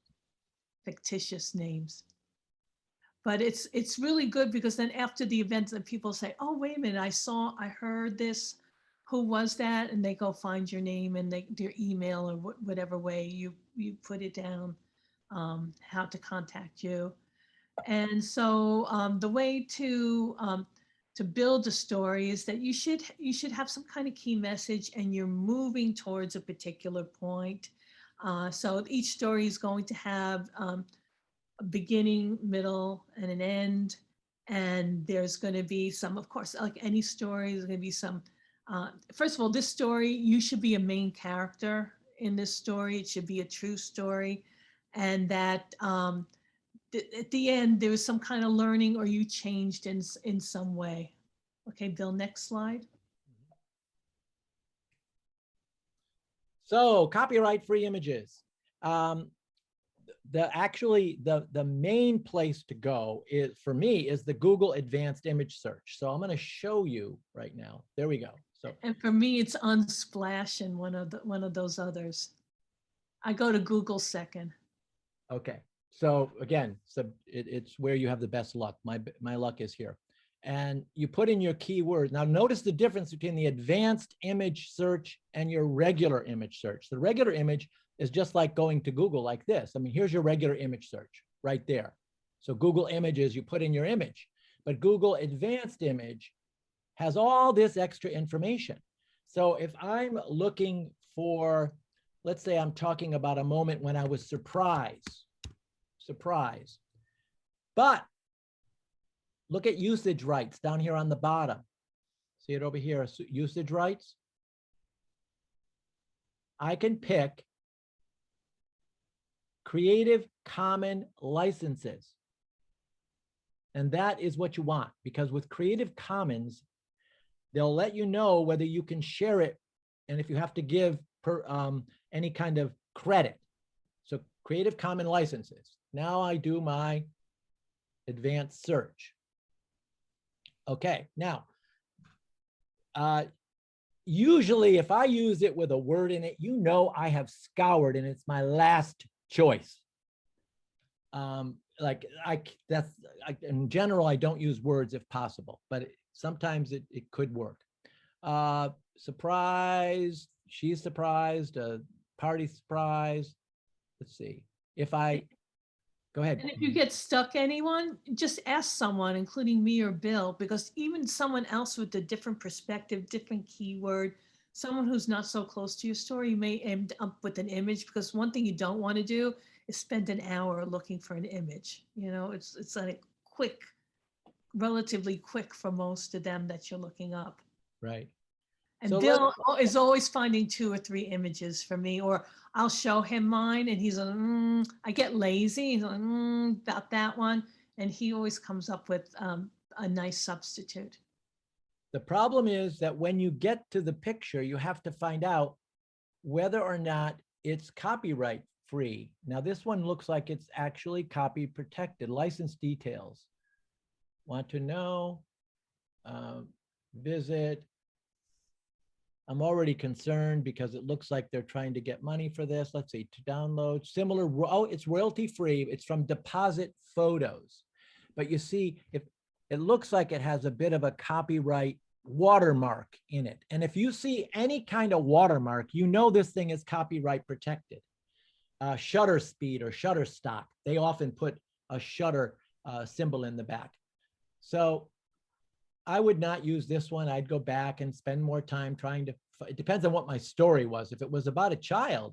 S3: fictitious names. But it's really good because then after the event, then people say, oh, wait a minute, I heard this. Who was that? And they go find your name and their email or whatever way you put it down, how to contact you. And so the way to build a story is that you should have some kind of key message and you're moving towards a particular point. So each story is going to have a beginning, middle, and an end. And there's going to be some, of course, like any story, there's going to be some, first of all, this story, you should be a main character in this story. It should be a true story. And that at the end, there was some kind of learning or you changed in some way. Okay, Bill, next slide.
S2: So copyright-free images. The main place to go is, for me, is the Google Advanced Image Search. So I'm going to show you right now. There we go. So,
S3: and for me, it's Unsplash and one of those others. I go to Google second.
S2: okay. So again, it's where you have the best luck. My luck is here. And you put in your keywords. Now notice the difference between the advanced image search and your regular image search. The regular image is just like going to Google like this. I mean, here's your regular image search right there. So Google Images, you put in your image, but Google Advanced Image has all this extra information. So if I'm looking for, let's say I'm talking about a moment when I was surprised. But look at usage rights down here on the bottom. See it over here, usage rights. I can pick Creative Commons licenses. And that is what you want, because with Creative Commons, they'll let you know whether you can share it and if you have to give any kind of credit. So Creative Commons licenses. Now I do my advanced search. Okay, now, usually if I use it with a word in it, you know I have scoured and it's my last choice. In general, I don't use words if possible, but sometimes it could work. Surprised, she's surprised, party surprised. Let's see, go ahead.
S3: And if you get stuck, anyone, just ask someone, including me or Bill, because even someone else with a different perspective, different keyword, someone who's not so close to your story, you may end up with an image, because one thing you don't want to do is spend an hour looking for an image. You know, it's like quick, relatively quick for most of them that you're looking up.
S2: Right.
S3: And
S2: So
S3: Bill is always finding 2 or 3 images for me, or I'll show him mine and he's like, I get lazy. He's like, about that one. And he always comes up with a nice substitute.
S2: The problem is that when you get to the picture, you have to find out whether or not it's copyright free. Now this one looks like it's actually copy protected. License details. Want to know, visit. I'm already concerned because it looks like they're trying to get money for this. Let's see, to download, similar, oh, it's royalty free. It's from Deposit Photos. But you see, if it looks like it has a bit of a copyright watermark in it. And if you see any kind of watermark, you know this thing is copyright protected. Shutter speed or shutter stop, they often put a shutter symbol in the back. So I would not use this one. I'd go back and spend more time trying to, it depends on what my story was. If it was about a child,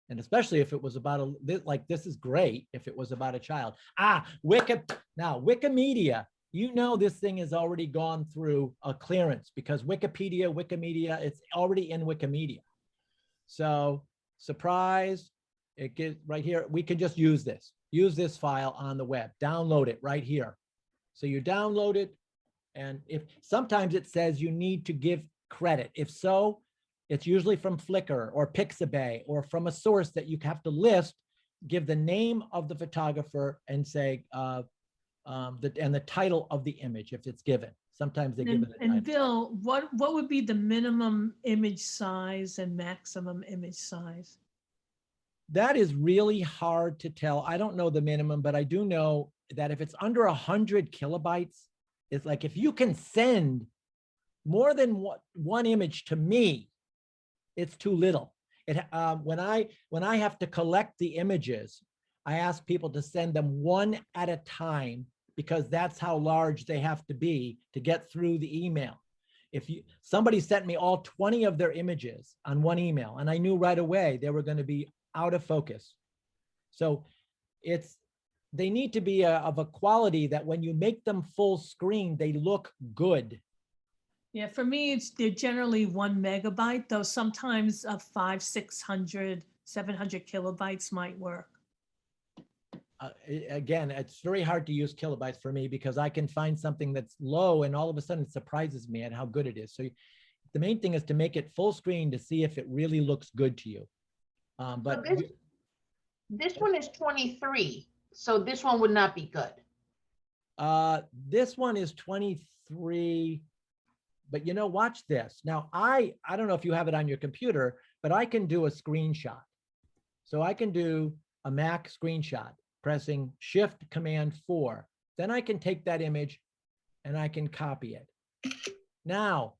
S2: and especially if it was about like this is great if it was about a child. Now Wikimedia, you know this thing has already gone through a clearance because Wikimedia, it's already in Wikimedia. So surprise, it gets right here. We can just use this file on the web, download it right here. So you download it. And if sometimes it says you need to give credit. If so, it's usually from Flickr or Pixabay or from a source that you have to list, give the name of the photographer and say, and the title of the image if it's given. Sometimes they give it a
S3: And
S2: title.
S3: Bill, what would be the minimum image size and maximum image size?
S2: That is really hard to tell. I don't know the minimum, but I do know that if it's under 100 kilobytes, it's like if you can send more than one image to me, it's too little. When I have to collect the images, I ask people to send them one at a time because that's how large they have to be to get through the email. If somebody sent me all 20 of their images on one email, and I knew right away they were going to be out of focus. So they need to be of a quality that when you make them full screen, they look good.
S3: Yeah, for me, they're generally 1 megabyte, though sometimes 500, 600, 700 kilobytes might work.
S2: Again, it's very hard to use kilobytes for me because I can find something that's low and all of a sudden it surprises me at how good it is. So the main thing is to make it full screen to see if it really looks good to you. But
S4: So this one is 23, so this one would not be good.
S2: this one is 23, but watch this. Now, I don't know if you have it on your computer, but I can do a screenshot. So I can do a Mac screenshot pressing Shift Command 4. Then I can take that image and I can copy it. Now,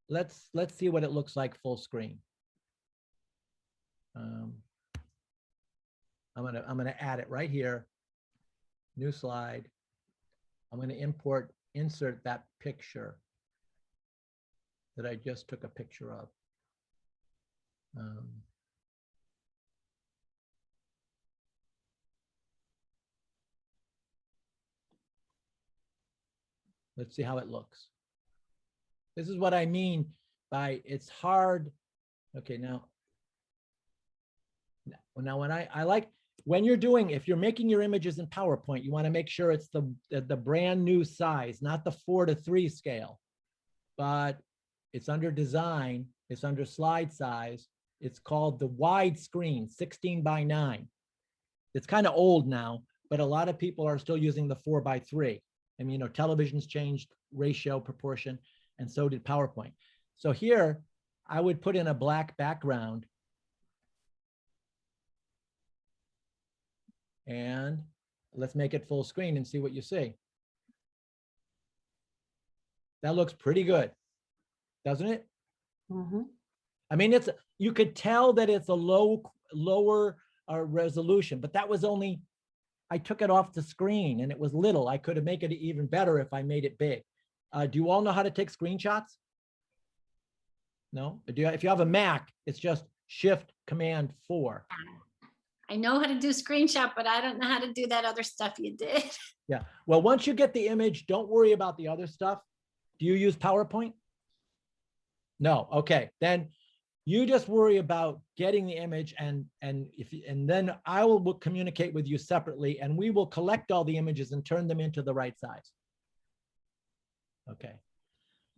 S2: let's see what it looks like full screen. I'm gonna add it right here. New slide. I'm gonna insert that picture that I just took a picture of. Let's see how it looks. This is what I mean by it's hard. Okay, now when I like, when you're doing, if you're making your images in PowerPoint, you want to make sure it's the brand new size, not the 4:3 scale, but it's under design, it's under slide size. It's called the wide screen, 16:9. It's kind of old now, but a lot of people are still using the 4:3. I mean, television's changed ratio, proportion, and so did PowerPoint. So here, I would put in a black background. And let's make it full screen and see what you see. That looks pretty good, doesn't it?
S4: Mm-hmm.
S2: I mean, you could tell that it's a lower resolution, but that was only, I took it off the screen and it was little. I could have made it even better if I made it big. Do you all know how to take screenshots? No? If you have a Mac, it's just Shift Command 4.
S6: I know how to do screenshot, but I don't know how to do that other stuff you did.
S2: Yeah. Well, once you get the image, don't worry about the other stuff. Do you use PowerPoint? No. Okay. Then you just worry about getting the image and then I will communicate with you separately and we will collect all the images and turn them into the right size. Okay.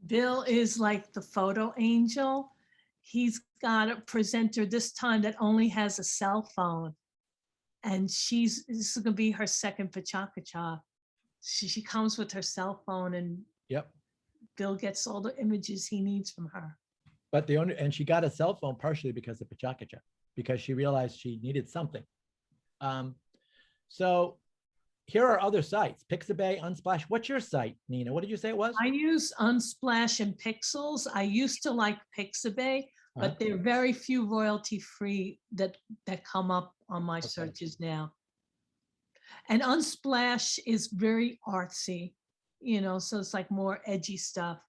S2: Bill
S3: is like the photo angel. He's got a presenter this time that only has a cell phone. And this is gonna be her second Pechakucha. She comes with her cell phone and
S2: Yep.
S3: Bill gets all the images he needs from her.
S2: But and she got a cell phone partially because of Pechakucha, because she realized she needed something. So here are other sites, Pixabay, Unsplash. What's your site, Nina? What did you say it was?
S3: I use Unsplash and Pixels. I used to like Pixabay, but there are very few royalty-free that come up on my searches now. And Unsplash is very artsy, so it's like more edgy stuff.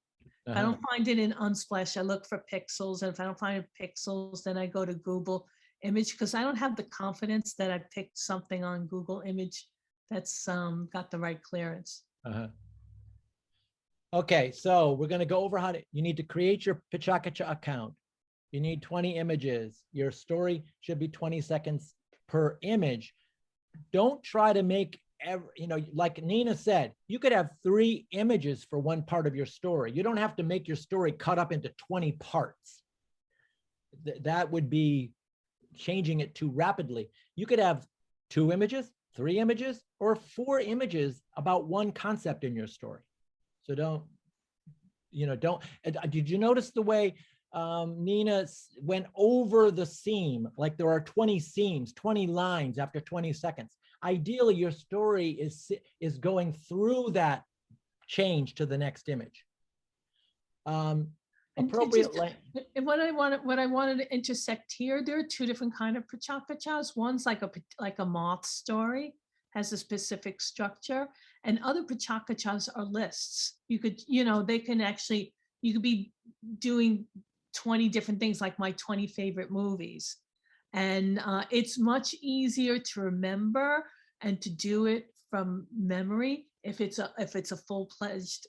S3: If I don't find it in Unsplash, I look for Pixels. And if I don't find Pixels, then I go to Google Image because I don't have the confidence that I picked something on Google Image that's got the right clearance.
S2: Okay, so we're going to go over you need to create your Pechakucha account. You need 20 images. Your story should be 20 seconds per image. Don't try to make like Nina said, you could have 3 images for one part of your story. You don't have to make your story cut up into 20 parts. That would be changing it too rapidly. You could have 2 images, 3 images or 4 images about one concept in your story. So don't, did you notice the way Nina went over the seam? Like there are 20 seams, 20 lines after 20 seconds. Ideally, your story is going through that change to the next image. Appropriate.
S3: And what I wanted to intersect here, there are 2 different kind of Pechakachas. One's like a moth story, has a specific structure, and other Pechakachas are lists. You could, they can actually, you could be doing 20 different things, like my 20 favorite movies. And it's much easier to remember and to do it from memory if it's a full-fledged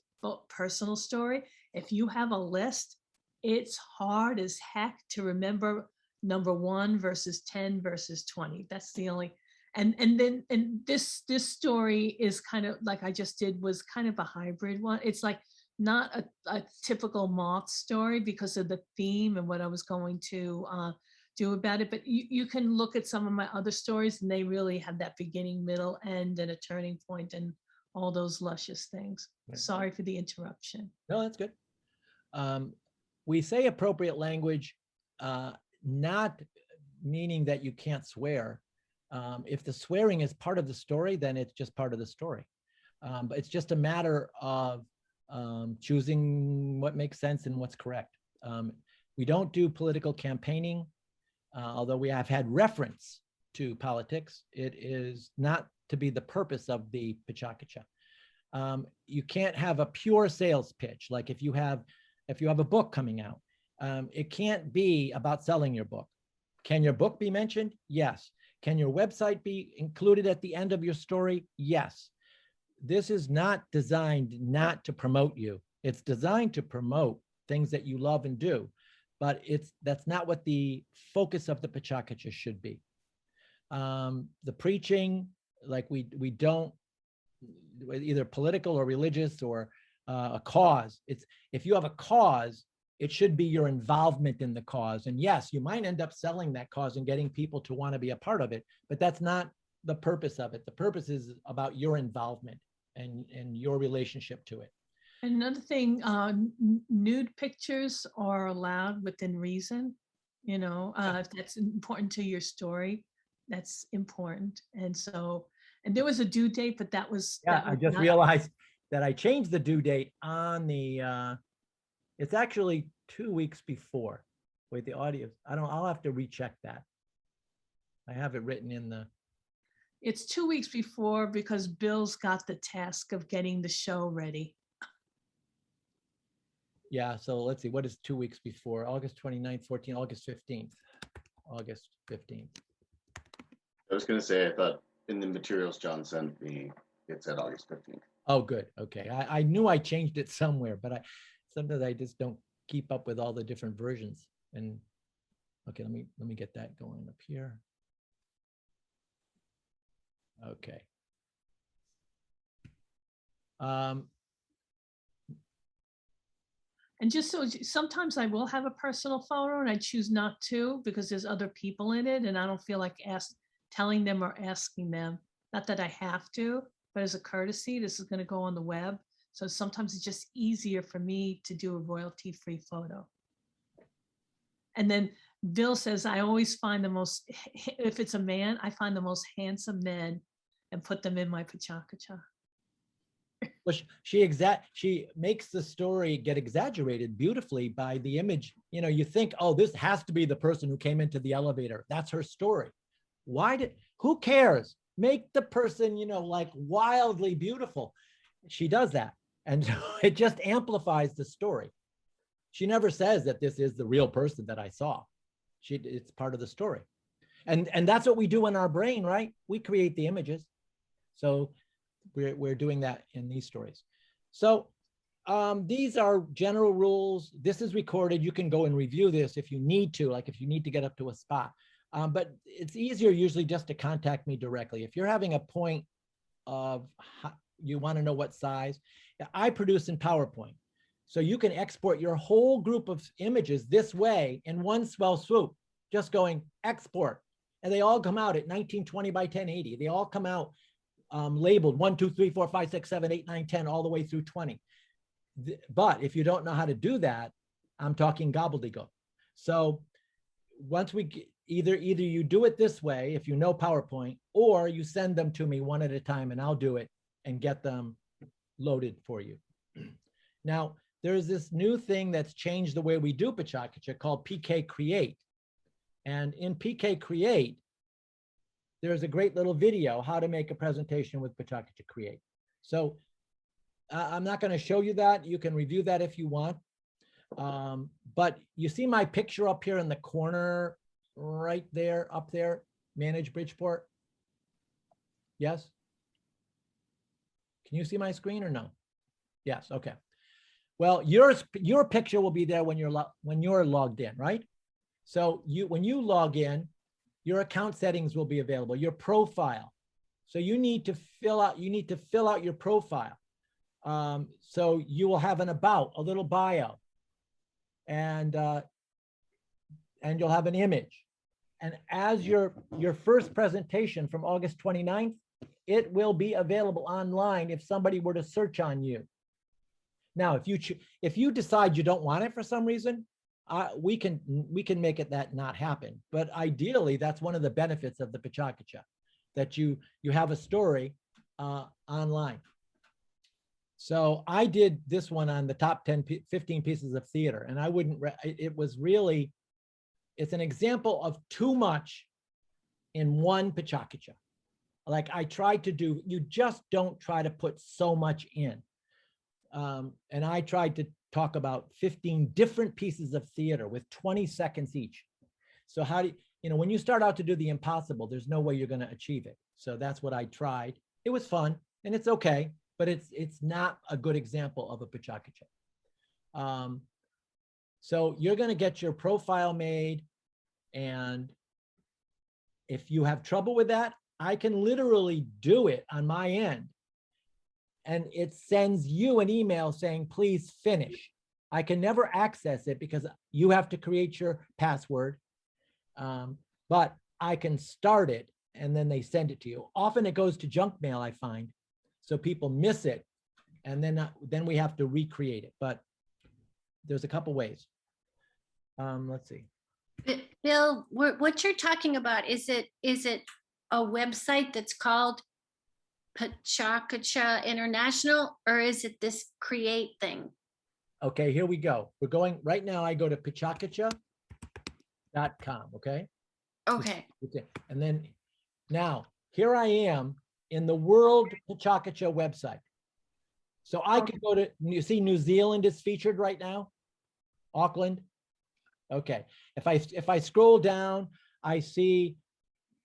S3: personal story. If you have a list, it's hard as heck to remember number 1 versus 10 versus 20. That's the only, and this story is kind of like I just did, was kind of a hybrid one. It's like not a typical moth story because of the theme and what I was going to do about it. But you can look at some of my other stories and they really have that beginning, middle, end, and a turning point and all those luscious things. Sorry for the interruption.
S2: No, that's good. We say appropriate language, not meaning that you can't swear. If the swearing is part of the story, then it's just part of the story. But it's just a matter of choosing what makes sense and what's correct. We don't do political campaigning, although we have had reference to politics. It is not to be the purpose of the Pechakucha. You can't have a pure sales pitch. Like if you have a book coming out, it can't be about selling your book. Can your book be mentioned? Yes. Can your website be included at the end of your story? Yes. This is not designed not to promote you. It's designed to promote things that you love and do, but that's not what the focus of the Pechakucha should be. The preaching, like we don't, either political or religious or a cause. It's, if you have a cause, it should be your involvement in the cause. And yes, you might end up selling that cause and getting people to want to be a part of it, but that's not the purpose of it. The purpose is about your involvement and your relationship to it.
S3: Another thing, nude pictures are allowed within reason. If that's important to your story, that's important. And so, and there was a due date, but that was.
S2: Yeah,
S3: that was
S2: I just realized that I changed the due date on the, it's actually 2 weeks before. Wait, the audio, I'll have to recheck that. I have it written in the.
S3: It's 2 weeks before because Bill's got the task of getting the show ready.
S2: Yeah, so let's see, what is 2 weeks before? August 29th, 14th, August 15th. August 15th.
S7: I was going to say, I thought in the materials John sent me, it said August 15th.
S2: Oh, good. Okay. I knew I changed it somewhere, but sometimes I just don't keep up with all the different versions. And okay, let me get that going up here. Okay.
S3: And just so, sometimes I will have a personal photo and I choose not to because there's other people in it and I don't feel like telling them or asking them. Not that I have to, but as a courtesy, this is going to go on the web. So sometimes it's just easier for me to do a royalty-free photo. And then Bill says, I always find the most, if it's a man, I find the most handsome men and put them in my Pechakucha.
S2: Well, she makes the story get exaggerated beautifully by the image. You think, oh, this has to be the person who came into the elevator. That's her story. Who cares? Make the person, like wildly beautiful. She does that. And it just amplifies the story. She never says that this is the real person that I saw. It's part of the story. And that's what we do in our brain, right? We create the images. So we're doing that in these stories. So these are general rules. This is recorded. You can go and review this if you need to, like if you need to get up to a spot. But it's easier usually just to contact me directly. If you're having a point of you want to know what size, I produce in PowerPoint. So you can export your whole group of images this way in one swell swoop, just going export. and they all come out at 1920 by 1080. They all come out labeled 1, 2, 3, 4, 5, 6, 7, 8, 9, 10, all the way through 20. But if you don't know how to do that, I'm talking gobbledygook. So once we get, either you do it this way, if you know PowerPoint, or you send them to me one at a time and I'll do it and get them loaded for you. Now, there's this new thing that's changed the way we do Pechakucha called PK Create. And in PK Create, there's a great little video, how to make a presentation with Pechakucha Create. So I'm not going to show you that. You can review that if you want. But you see my picture up here in the corner, right there, up there, Manage Bridgeport? Yes? Can you see my screen or no? Yes, okay. Well, your picture will be there when you're logged in, right? So when you log in, your account settings will be available, your profile. So you need to fill out your profile. So you will have an about, a little bio, and you'll have an image. And as your first presentation from August 29th, it will be available online if somebody were to search on you. Now, if you decide you don't want it for some reason, we can make it that not happen. But ideally, that's one of the benefits of the Pechakucha, that you have a story online. So I did this one on the top 15 pieces of theater, and I wouldn't, it's an example of too much in one Pechakucha. Like I tried to do, you just don't try to put so much in. And I tried to talk about 15 different pieces of theater with 20 seconds each. So how do you, when you start out to do the impossible, there's no way you're going to achieve it. So that's what I tried. It was fun and it's okay, but it's not a good example of a Pechakucha. So you're going to get your profile made, and if you have trouble with that, I can literally do it on my end. And it sends you an email saying, please finish. I can never access it because you have to create your password, but I can start it and then they send it to you. Often it goes to junk mail, I find, so people miss it, and then we have to recreate it. But there's a couple ways. Let's see.
S6: Bill, what you're talking about, is it a website that's called Pechakucha International, or is it this create thing?
S2: Okay, here we go. We're going right now. I go to pechakucha.com. Okay.
S6: Okay.
S2: And then now here I am in the World Pechakucha website. So I could go to, you see New Zealand is featured right now, Auckland. Okay, if I scroll down, I see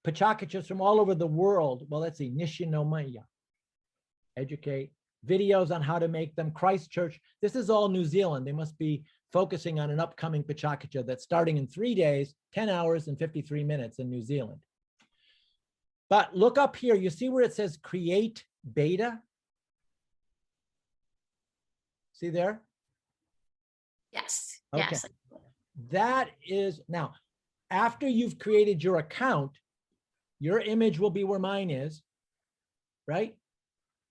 S2: Pechakuchas from all over the world. Well, let's see, Nishinomiya, educate, videos on how to make them, Christchurch. This is all New Zealand. They must be focusing on an upcoming Pechakucha that's starting in 3 days, 10 hours and 53 minutes in New Zealand. But look up here, you see where it says create beta? See there?
S6: Yes.
S2: Okay.
S6: Yes.
S2: That is, now, after you've created your account, your image will be where mine is, right?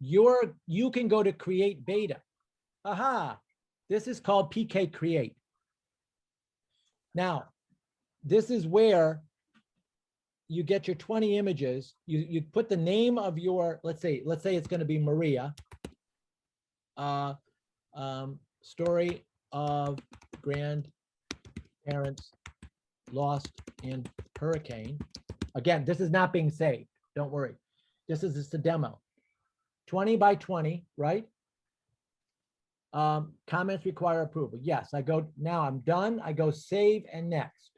S2: You can go to create beta. Aha, this is called PK Create. Now, this is where you get your 20 images. You put the name of your, let's say it's going to be Maria. Story of grandparents lost in hurricane. Again, this is not being saved. Don't worry. This is just a demo. 20 by 20, right? Comments require approval. Yes, I go, now I'm done. I go save and next.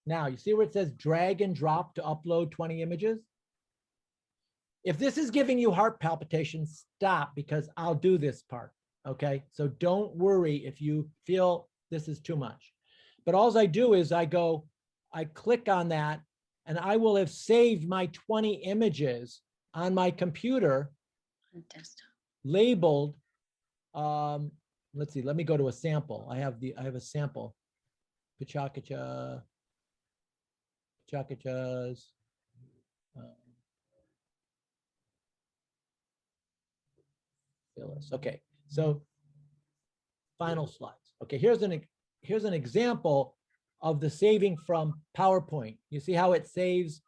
S2: Now you see where it says drag and drop to upload 20 images? If this is giving you heart palpitations, stop, because I'll do this part, okay? So don't worry if you feel this is too much. But all I do is I click on that, and I will have saved my 20 images on my computer, labeled, let's see, let me go to a sample. I have a sample, Pechakucha Pechakuchas. Phyllis. Okay, so final slides. Okay, here's an example of the saving from PowerPoint. You see how it saves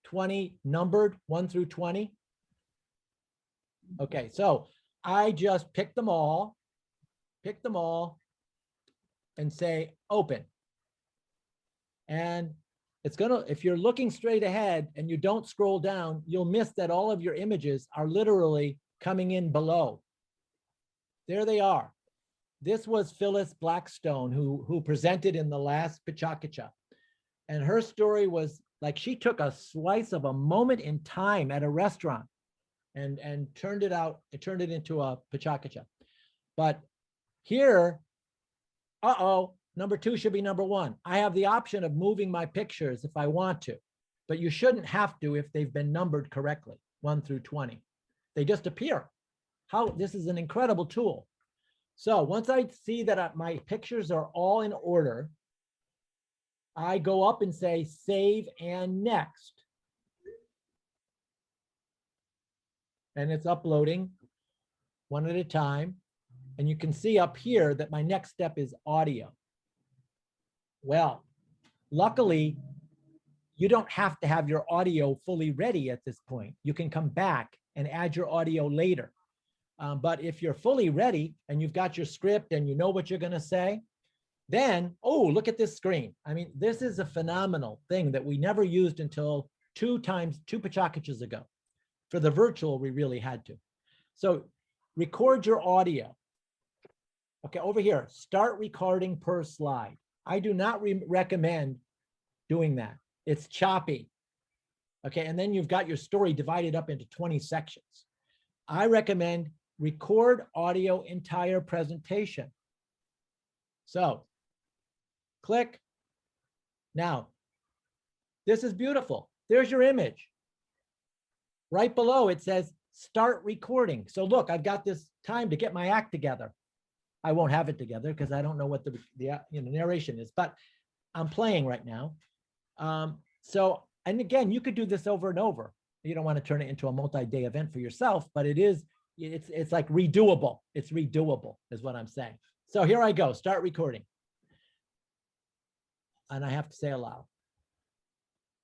S2: 20 numbered 1 through 20? Okay, so I just pick them all and say open. And it's gonna, if you're looking straight ahead and you don't scroll down, you'll miss that all of your images are literally coming in below. There they are. This was Phyllis Blackstone, who presented in the last Pechakucha. And her story was like, she took a slice of a moment in time at a restaurant and turned it into a Pechakucha. But here, number 2 should be number 1. I have the option of moving my pictures if I want to, but you shouldn't have to if they've been numbered correctly, 1 through 20. They just appear. This is an incredible tool. So once I see that my pictures are all in order, I go up and say save and next. And it's uploading one at a time. And you can see up here that my next step is audio. Well, luckily, you don't have to have your audio fully ready at this point. You can come back and add your audio later. But if you're fully ready and you've got your script and you know what you're going to say, then, oh, look at this screen. I mean, this is a phenomenal thing that we never used until two Pechakuchas ago. For the virtual, we really had to. So record your audio. Okay, over here, start recording per slide. I do not recommend doing that. It's choppy. Okay, and then you've got your story divided up into 20 sections. I recommend record audio entire presentation. So click. Now, this is beautiful. There's your image. Right below it says start recording. So look, I've got this time to get my act together. I won't have it together because I don't know what the narration is, but I'm playing right now. And again, you could do this over and over. You don't want to turn it into a multi-day event for yourself, but it's like redoable. It's redoable is what I'm saying. So here I go, start recording. And I have to say aloud.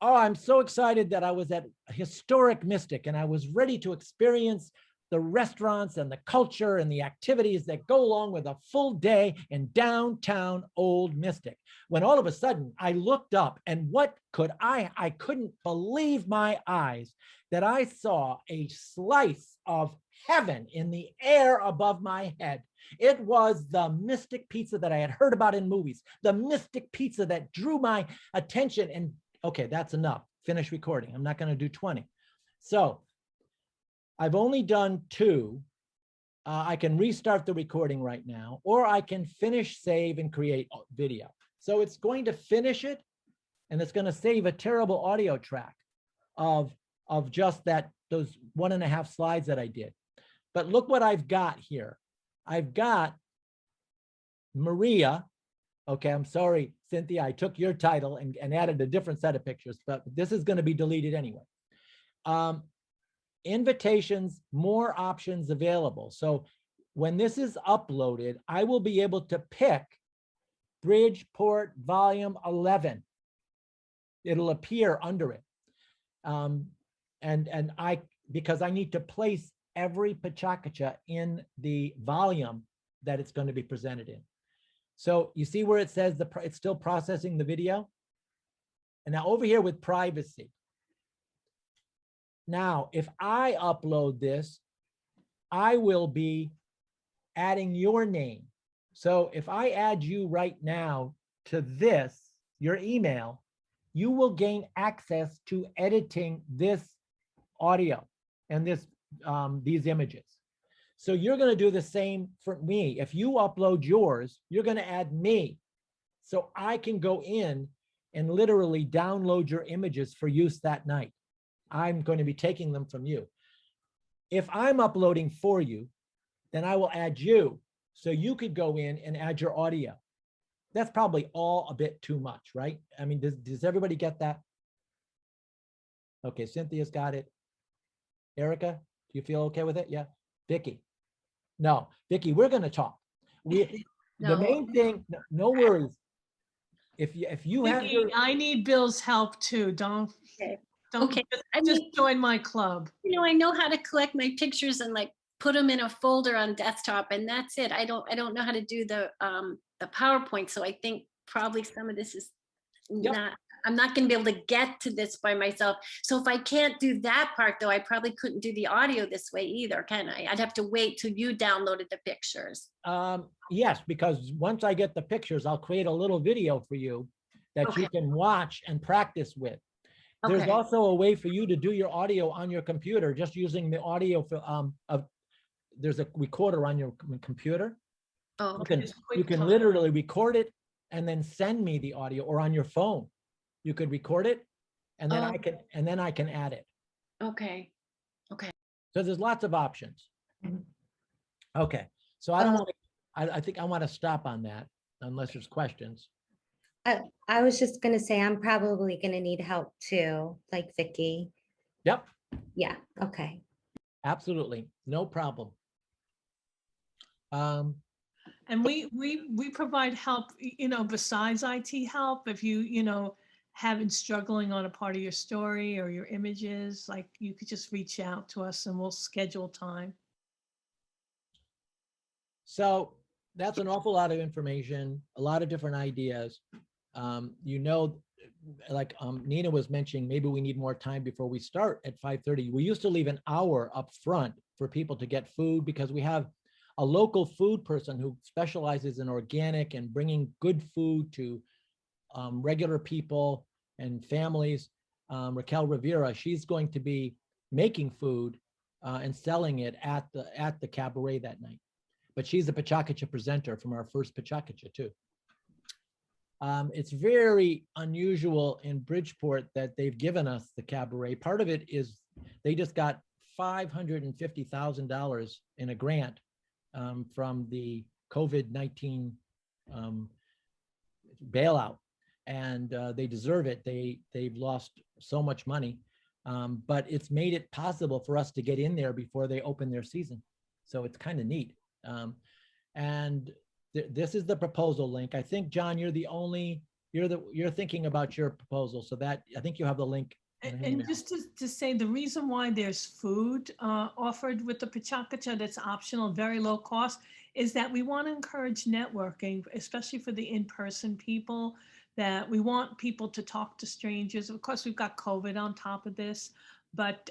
S2: Oh, I'm so excited that I was at Historic Mystic and I was ready to experience the restaurants and the culture and the activities that go along with a full day in downtown Old Mystic. When all of a sudden I looked up and what could I couldn't believe my eyes that I saw a slice of heaven in the air above my head. It was the Mystic Pizza that I had heard about in movies, the Mystic Pizza that drew my attention. And okay, that's enough. Finish recording. I'm not going to do 20. So I've only done 2. I can restart the recording right now, or I can finish, save, and create video. So it's going to finish it, and it's going to save a terrible audio track of just those 1.5 slides that I did. But look what I've got here. I've got Maria. Okay, I'm sorry, Cynthia, I took your title and added a different set of pictures, but this is going to be deleted anyway. Invitations, more options available. So when this is uploaded, I will be able to pick Bridgeport Volume 11. It'll appear under it. Because I need to place every Pechakucha in the volume that it's going to be presented in. So you see where it says it's still processing the video? And now over here with privacy. Now, if I upload this, I will be adding your name. So if I add you right now to this, your email, you will gain access to editing this audio and these images. So you're going to do the same for me. If you upload yours, you're going to add me. So I can go in and literally download your images for use that night. I'm going to be taking them from you. If I'm uploading for you, then I will add you. So you could go in and add your audio. That's probably all a bit too much, right? I mean, does everybody get that? Okay, Cynthia's got it. Erica, do you feel okay with it? Yeah. Vicky? No, Vicky, we're gonna talk. The
S6: No.
S2: main thing, no worries. If you have
S3: Vicky,
S2: your,
S3: I need Bill's help too. Don't,
S6: Okay.
S3: don't
S6: Okay.
S3: just,
S6: I
S3: just
S6: mean,
S3: join my club.
S6: I know how to collect my pictures and like put them in a folder on desktop, and that's it. I don't know how to do the PowerPoint. So I think probably some of this is
S2: Yep.
S6: I'm not going to be able to get to this by myself. So if I can't do that part, though, I probably couldn't do the audio this way either, can I? I'd have to wait till you downloaded the pictures.
S2: yes, because once I get the pictures, I'll create a little video for you that you
S6: Okay.
S2: can watch and practice with. There's
S6: Okay.
S2: also a way for you to do your audio on your computer, just using the audio for, there's a recorder on your computer.
S6: Oh,
S2: You
S6: okay.
S2: can,
S3: Just
S2: you
S3: quick
S2: can
S3: time.
S2: literally record it and then send me the audio, or on your phone. You could record it and then
S6: Oh.
S2: I can add it.
S6: Okay.
S2: So there's lots of options. Okay, so I think I want to stop on that unless there's questions.
S5: I was just gonna say, I'm probably gonna need help too, like Vicky.
S2: Yep,
S5: Yeah, okay.
S2: absolutely, no problem.
S3: And we provide help, besides IT help, if you having struggling on a part of your story or your images, like you could just reach out to us and we'll schedule time.
S2: So that's an awful lot of information, a lot of different ideas. Like Nina was mentioning, maybe we need more time before we start at 5:30. We used to leave an hour up front for people to get food because we have a local food person who specializes in organic and bringing good food to regular people and families. Raquel Rivera, she's going to be making food and selling it at the cabaret that night. But she's a Pechakucha presenter from our first Pechakucha too. It's very unusual in Bridgeport that they've given us the cabaret. Part of it is they just got $550,000 in a grant from the COVID-19 bailout, and they deserve it. They've lost so much money, but it's made it possible for us to get in there before they open their season. So it's kind of neat. And this is the proposal link. I think, John, you're thinking about your proposal, so that I think you have the link.
S3: And just to say, the reason why there's food offered with the Pechakucha that's optional, very low cost, is that we want to encourage networking, especially for the in-person people, that we want people to talk to strangers. Of course, we've got COVID on top of this, but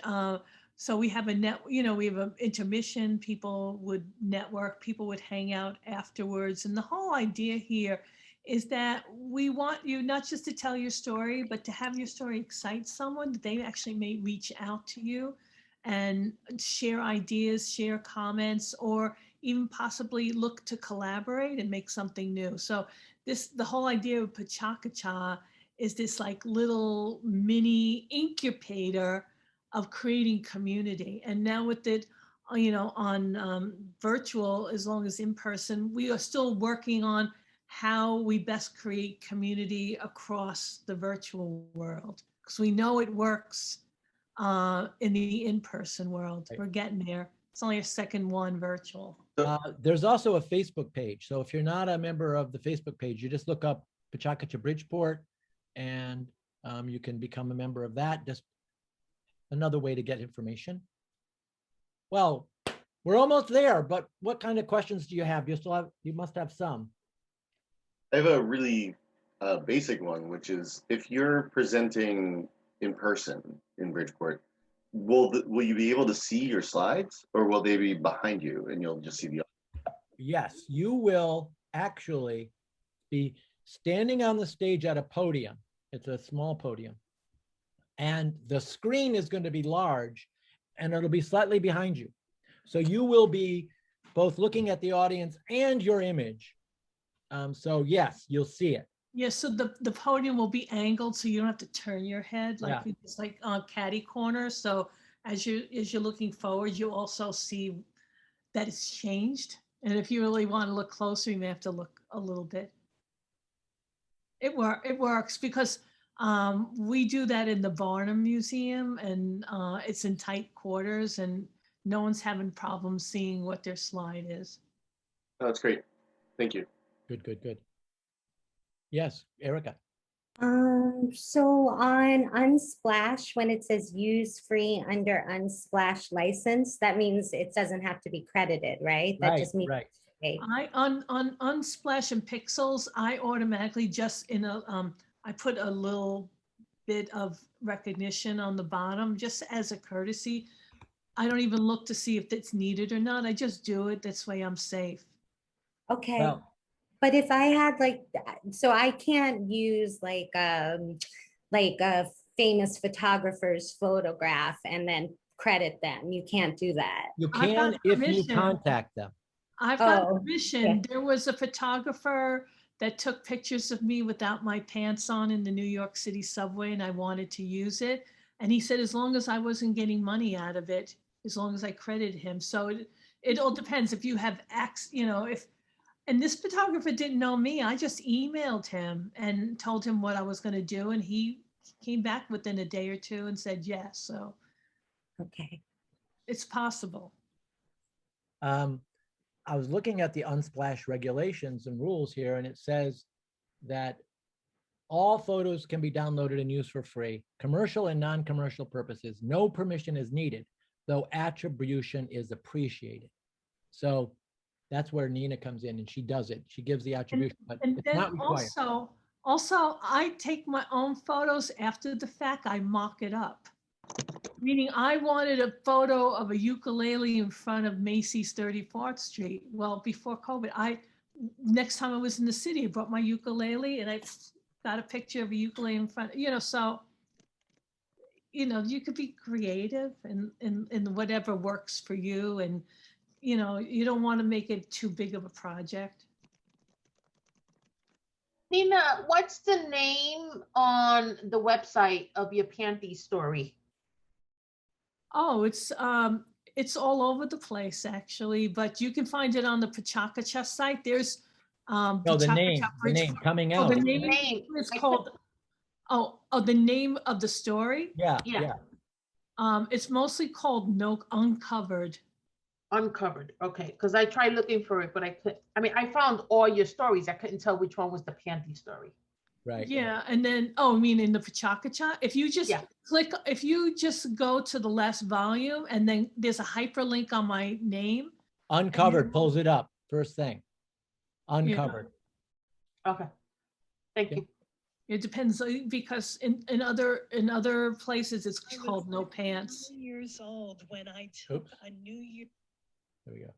S3: so we have we have an intermission, people would network, people would hang out afterwards. And the whole idea here is that we want you not just to tell your story, but to have your story excite someone, that they actually may reach out to you and share ideas, share comments, or even possibly look to collaborate and make something new. So the whole idea of Pechakucha is this like little mini incubator of creating community. And now with it, on virtual, as long as in person, we are still working on how we best create community across the virtual world. Because we know it works in the in-person world.
S2: Right.
S3: We're getting there. It's only a second one virtual.
S2: There's also a Facebook page. So if you're not a member of the Facebook page, you just look up Pechakucha Bridgeport and you can become a member of that. Just another way to get information. Well, we're almost there, but what kind of questions do you have? You must have some.
S7: I have a really basic one, which is if you're presenting in person in Bridgeport, will you be able to see your slides, or will they be behind you and you'll just see the audio?
S2: Yes, you will actually be standing on the stage at a podium. It's a small podium. And the screen is going to be large and it'll be slightly behind you. So you will be both looking at the audience and your image. So yes, you'll see it.
S3: Yeah, so the podium will be angled so you don't have to turn your head like
S2: Yeah.
S3: it's like catty corner. So as you're looking forward, you also see that it's changed. And if you really want to look closer, you may have to look a little bit. It works because We do that in the Barnum Museum, and it's in tight quarters, and no one's having problems seeing what their slide is.
S7: Oh, that's great. Thank you.
S2: Good, good, good. Yes, Erica.
S5: So on Unsplash, when it says use free under Unsplash license, that means it doesn't have to be credited, right? That
S2: Right,
S5: just means
S2: right.
S3: On Unsplash and Pixels, I automatically just I put a little bit of recognition on the bottom just as a courtesy. I don't even look to see if it's needed or not. I just do it. This way I'm safe.
S5: Okay.
S2: Well,
S5: But if I had like, so I can't use like a famous photographer's photograph and then credit them. You can't do that.
S2: you
S3: I've
S2: can
S3: got
S2: if you
S3: permission.
S2: contact them.
S3: I've got
S5: Oh,
S3: permission.
S5: yeah.
S3: There was a photographer that took pictures of me without my pants on in the New York City subway, and I wanted to use it. And he said, as long as I wasn't getting money out of it, as long as I credited him. So it all depends if you have and this photographer didn't know me. I just emailed him and told him what I was going to do. And he came back within a day or two and said yes. So
S5: Okay.
S3: it's possible.
S2: I was looking at the Unsplash regulations and rules here, and it says that all photos can be downloaded and used for free, commercial and non-commercial purposes. No permission is needed, though attribution is appreciated. So that's where Nina comes in, and she does it. She gives the attribution, but
S3: And
S2: it's
S3: then
S2: not required.
S3: also, I take my own photos after the fact. I mock it up. Meaning I wanted a photo of a ukulele in front of Macy's 34th Street. Well, before COVID, next time I was in the city, I brought my ukulele and I got a picture of a ukulele in front, so, you could be creative and whatever works for you. And, you don't want to make it too big of a project.
S4: Nina, what's the name on the website of your panty story?
S3: Oh, it's all over the place actually, but you can find it on the Pechakucha site. There's
S2: No, the name coming
S3: Oh,
S2: out.
S3: the name is called. The name of the story.
S2: Yeah,
S4: Yeah.
S2: yeah.
S3: It's mostly called No Uncovered.
S4: Uncovered. Okay, because I tried looking for it, but I couldn't. I mean, I found all your stories. I couldn't tell which one was the panty story.
S2: Right.
S3: Yeah, and then I mean in the Pechakucha, if you just if you just go to the last volume, and then there's a hyperlink on my name.
S2: Uncovered pulls it up first thing. Uncovered.
S4: Yeah. Okay. Thank you.
S3: It depends because in other places it's called No Pants.
S9: years old when I took a New Year.
S2: There we go.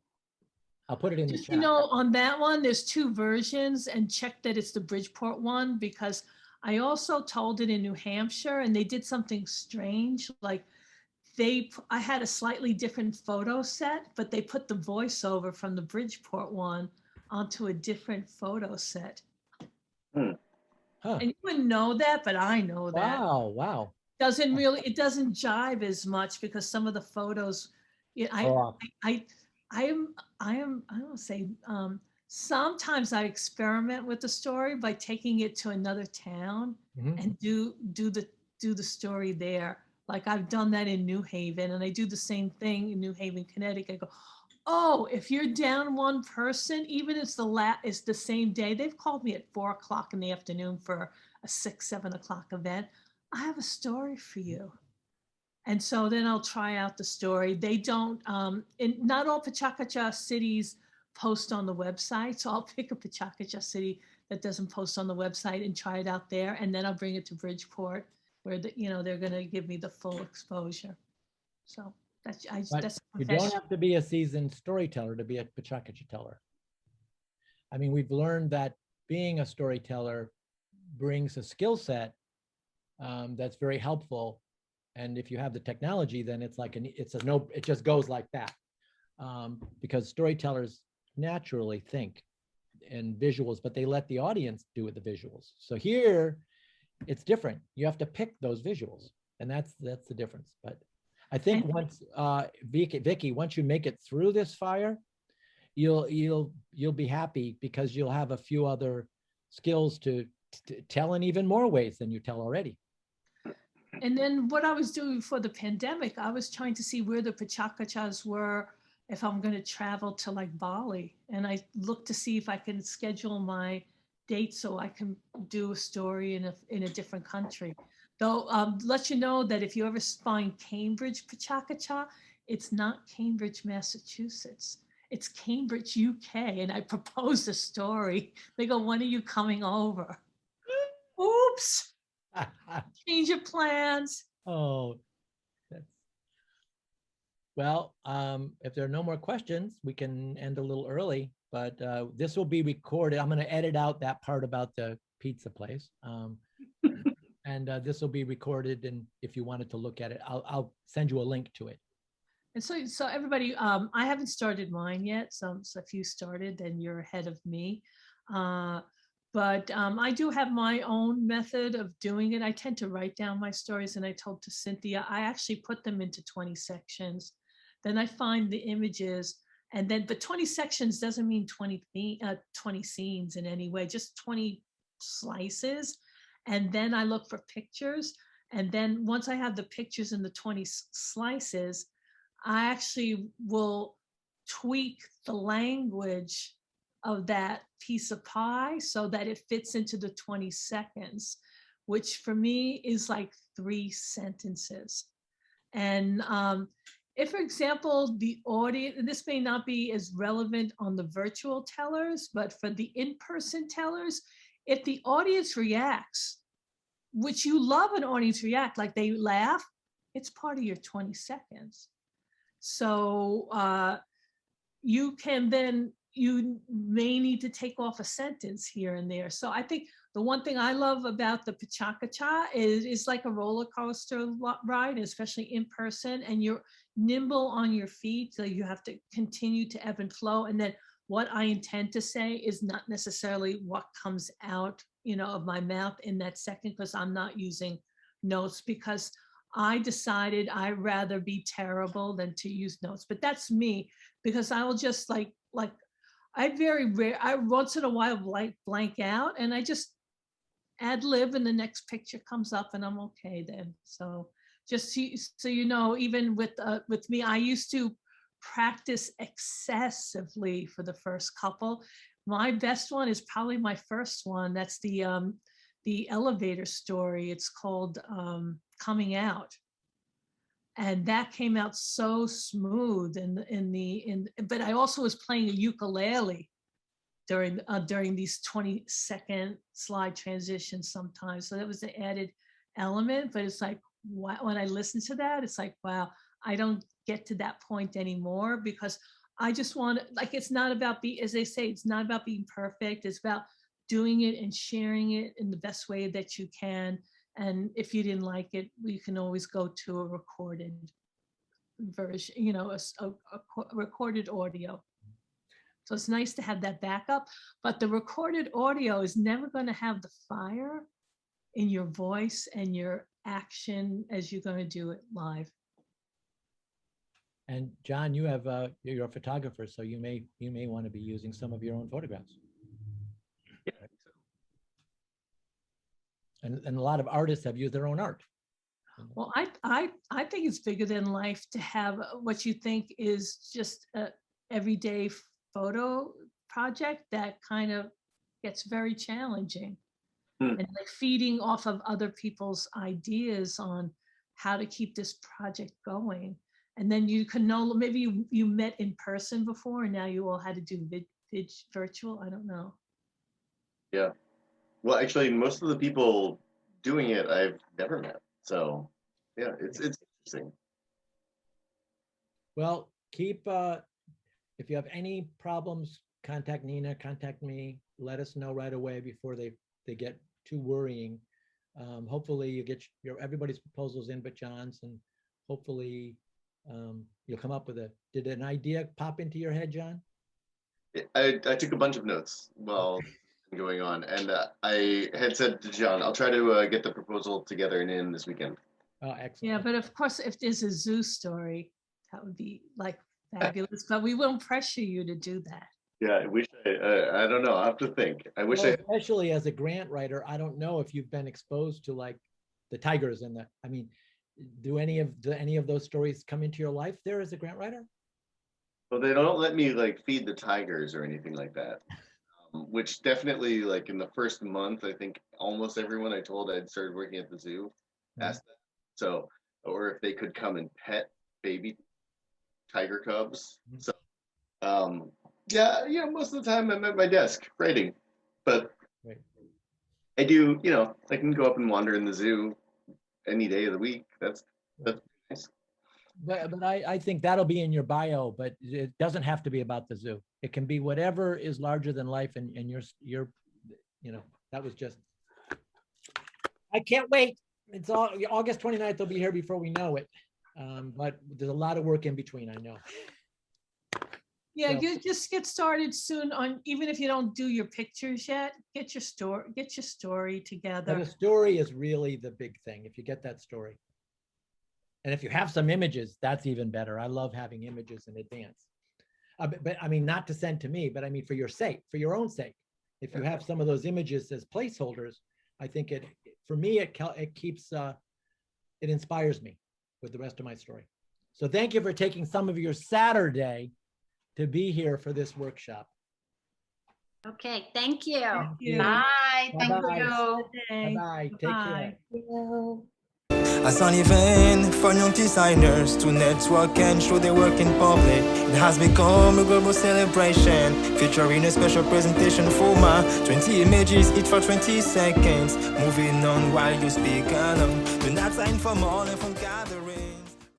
S2: I'll put it in the
S3: Just,
S2: chat.
S3: on that one, there's two versions, and check that it's the Bridgeport one, because I also told it in New Hampshire and they did something strange. Like I had a slightly different photo set, but they put the voiceover from the Bridgeport one onto a different photo set.
S2: Huh.
S3: And you wouldn't know that, but I know that.
S2: Wow, wow.
S3: It doesn't jive as much because some of the photos, sometimes I experiment with the story by taking it to another town and do the story there. Like I've done that in New Haven, and I do the same thing in New Haven, Connecticut. I go, oh, if you're down one person, even if it's the same day, they've called me at 4:00 in the afternoon for a 6-7 o'clock event. I have a story for you. And so then I'll try out the story. They don't, not all Pechakucha cities post on the website. So I'll pick a Pechakucha city that doesn't post on the website and try it out there. And then I'll bring it to Bridgeport where they're going to give me the full exposure. So that's
S2: you don't have to be a seasoned storyteller to be a Pechakucha teller. I mean, we've learned that being a storyteller brings a skill set that's very helpful. And if you have the technology, then it's like it just goes like that. Because storytellers naturally think in visuals, but they let the audience do with the visuals. So here it's different. You have to pick those visuals, and that's the difference. But I think once Vicky, once you make it through this fire, you'll be happy because you'll have a few other skills to tell in even more ways than you tell already.
S3: And then what I was doing before the pandemic, I was trying to see where the Pechakuchas were if I'm going to travel to like Bali. And I looked to see if I can schedule my date so I can do a story in a different country. Though, let you know that if you ever find Cambridge Pechakucha, it's not Cambridge, Massachusetts. It's Cambridge, UK. And I proposed a story. They go, when are you coming over? Oops. Change your plans.
S2: Oh, well, if there are no more questions, we can end a little early, but this will be recorded. I'm going to edit out that part about the pizza place. And this will be recorded. And if you wanted to look at it, I'll send you a link to it.
S3: And so everybody, I haven't started mine yet. So if you started, then you're ahead of me. But I do have my own method of doing it. I tend to write down my stories, and I told to Cynthia, I actually put them into 20 sections. Then I find the images, and then, but 20 sections doesn't mean 20 scenes in any way, just 20 slices. And then I look for pictures. And then once I have the pictures in the 20 slices, I actually will tweak the language of that piece of pie so that it fits into the 20 seconds, which for me is like 3 sentences. And if, for example, the audience, this may not be as relevant on the virtual tellers, but for the in-person tellers, if the audience reacts, which you love an audience react, like they laugh, it's part of your 20 seconds. So you can then, you may need to take off a sentence here and there. So I think the one thing I love about the Pechakucha is like a roller coaster ride, especially in person, and you're nimble on your feet. So you have to continue to ebb and flow. And then what I intend to say is not necessarily what comes out, of my mouth in that second, because I'm not using notes, because I decided I'd rather be terrible than to use notes. But that's me, because I will just like I once in a while blank out, and I just ad lib, and the next picture comes up, and I'm okay then. So just so you know, even with me, I used to practice excessively for the first couple. My best one is probably my first one. That's the elevator story. It's called Coming Out. And that came out so smooth but I also was playing a ukulele during these 20-second slide transitions sometimes. So that was the added element, but it's like, when I listen to that, it's like, wow, I don't get to that point anymore, because I just want to, like, it's not about as they say, it's not about being perfect. It's about doing it and sharing it in the best way that you can. And if you didn't like it, you can always go to a recorded version, a recorded audio. So it's nice to have that backup, but the recorded audio is never going to have the fire in your voice and your action as you're going to do it live.
S2: And John, you're a photographer, so you may want to be using some of your own photographs.
S7: Yeah.
S2: And a lot of artists have used their own art.
S3: Well, I think it's bigger than life to have what you think is just a everyday photo project that kind of gets very challenging. And like feeding off of other people's ideas on how to keep this project going. And then you can know, maybe you met in person before, and now you all had to do virtual. I don't know.
S7: Yeah. Well, actually, most of the people doing it I've never met. So yeah, it's interesting.
S2: Well, keep if you have any problems, contact Nina, contact me. Let us know right away before they get too worrying. Hopefully you get everybody's proposals in but John's, and hopefully you'll come up with did an idea pop into your head, John?
S7: I took a bunch of notes while going on, and I had said to John, I'll try to get the proposal together and in this weekend.
S2: Oh, excellent.
S3: Yeah, but of course, if there's a zoo story, that would be like fabulous, but we won't pressure you to do that.
S7: Yeah, I wish I don't know. I have to think. I wish
S2: Well,
S7: I,
S2: especially as a grant writer, I don't know if you've been exposed to like the tigers and the, I mean, do any of those stories come into your life there as a grant writer?
S7: well, they don't let me like feed the tigers or anything like that. Which definitely like in the first month, I think almost everyone I told I'd started working at the zoo asked that. So, or if they could come and pet baby tiger cubs. So, yeah, most of the time I'm at my desk writing, but
S2: Right.
S7: I do, I can go up and wander in the zoo any day of the week. That's nice.
S2: But I think that'll be in your bio, but it doesn't have to be about the zoo. It can be whatever is larger than life, and you're, that was just, I can't wait. It's all August 29th, they'll be here before we know it. But there's a lot of work in between, I know.
S3: Yeah,
S2: So-
S3: you just get started soon on, even if you don't do your pictures yet, get your story
S2: But
S3: together.
S2: a story is really the big thing, if you get that story. And if you have some images, that's even better. I love having images in advance. But I mean, not to send to me, but I mean, for your sake, for your own sake. If you have some of those images as placeholders, I think for me, it keeps, it inspires me with the rest of my story. So thank you for taking some of your Saturday to be here for this workshop.
S6: Okay, thank you.
S3: Thank you.
S4: Bye, thank
S2: Bye-bye.
S4: you.
S3: Okay.
S2: Bye-bye, take care.
S3: Bye.
S5: Hello.
S1: As an event for young designers to network and show their work in public, it has become a global celebration, featuring a special presentation format, 20 images, each for 20 seconds. Moving on while you speak along. Do not sign for more than from gathering.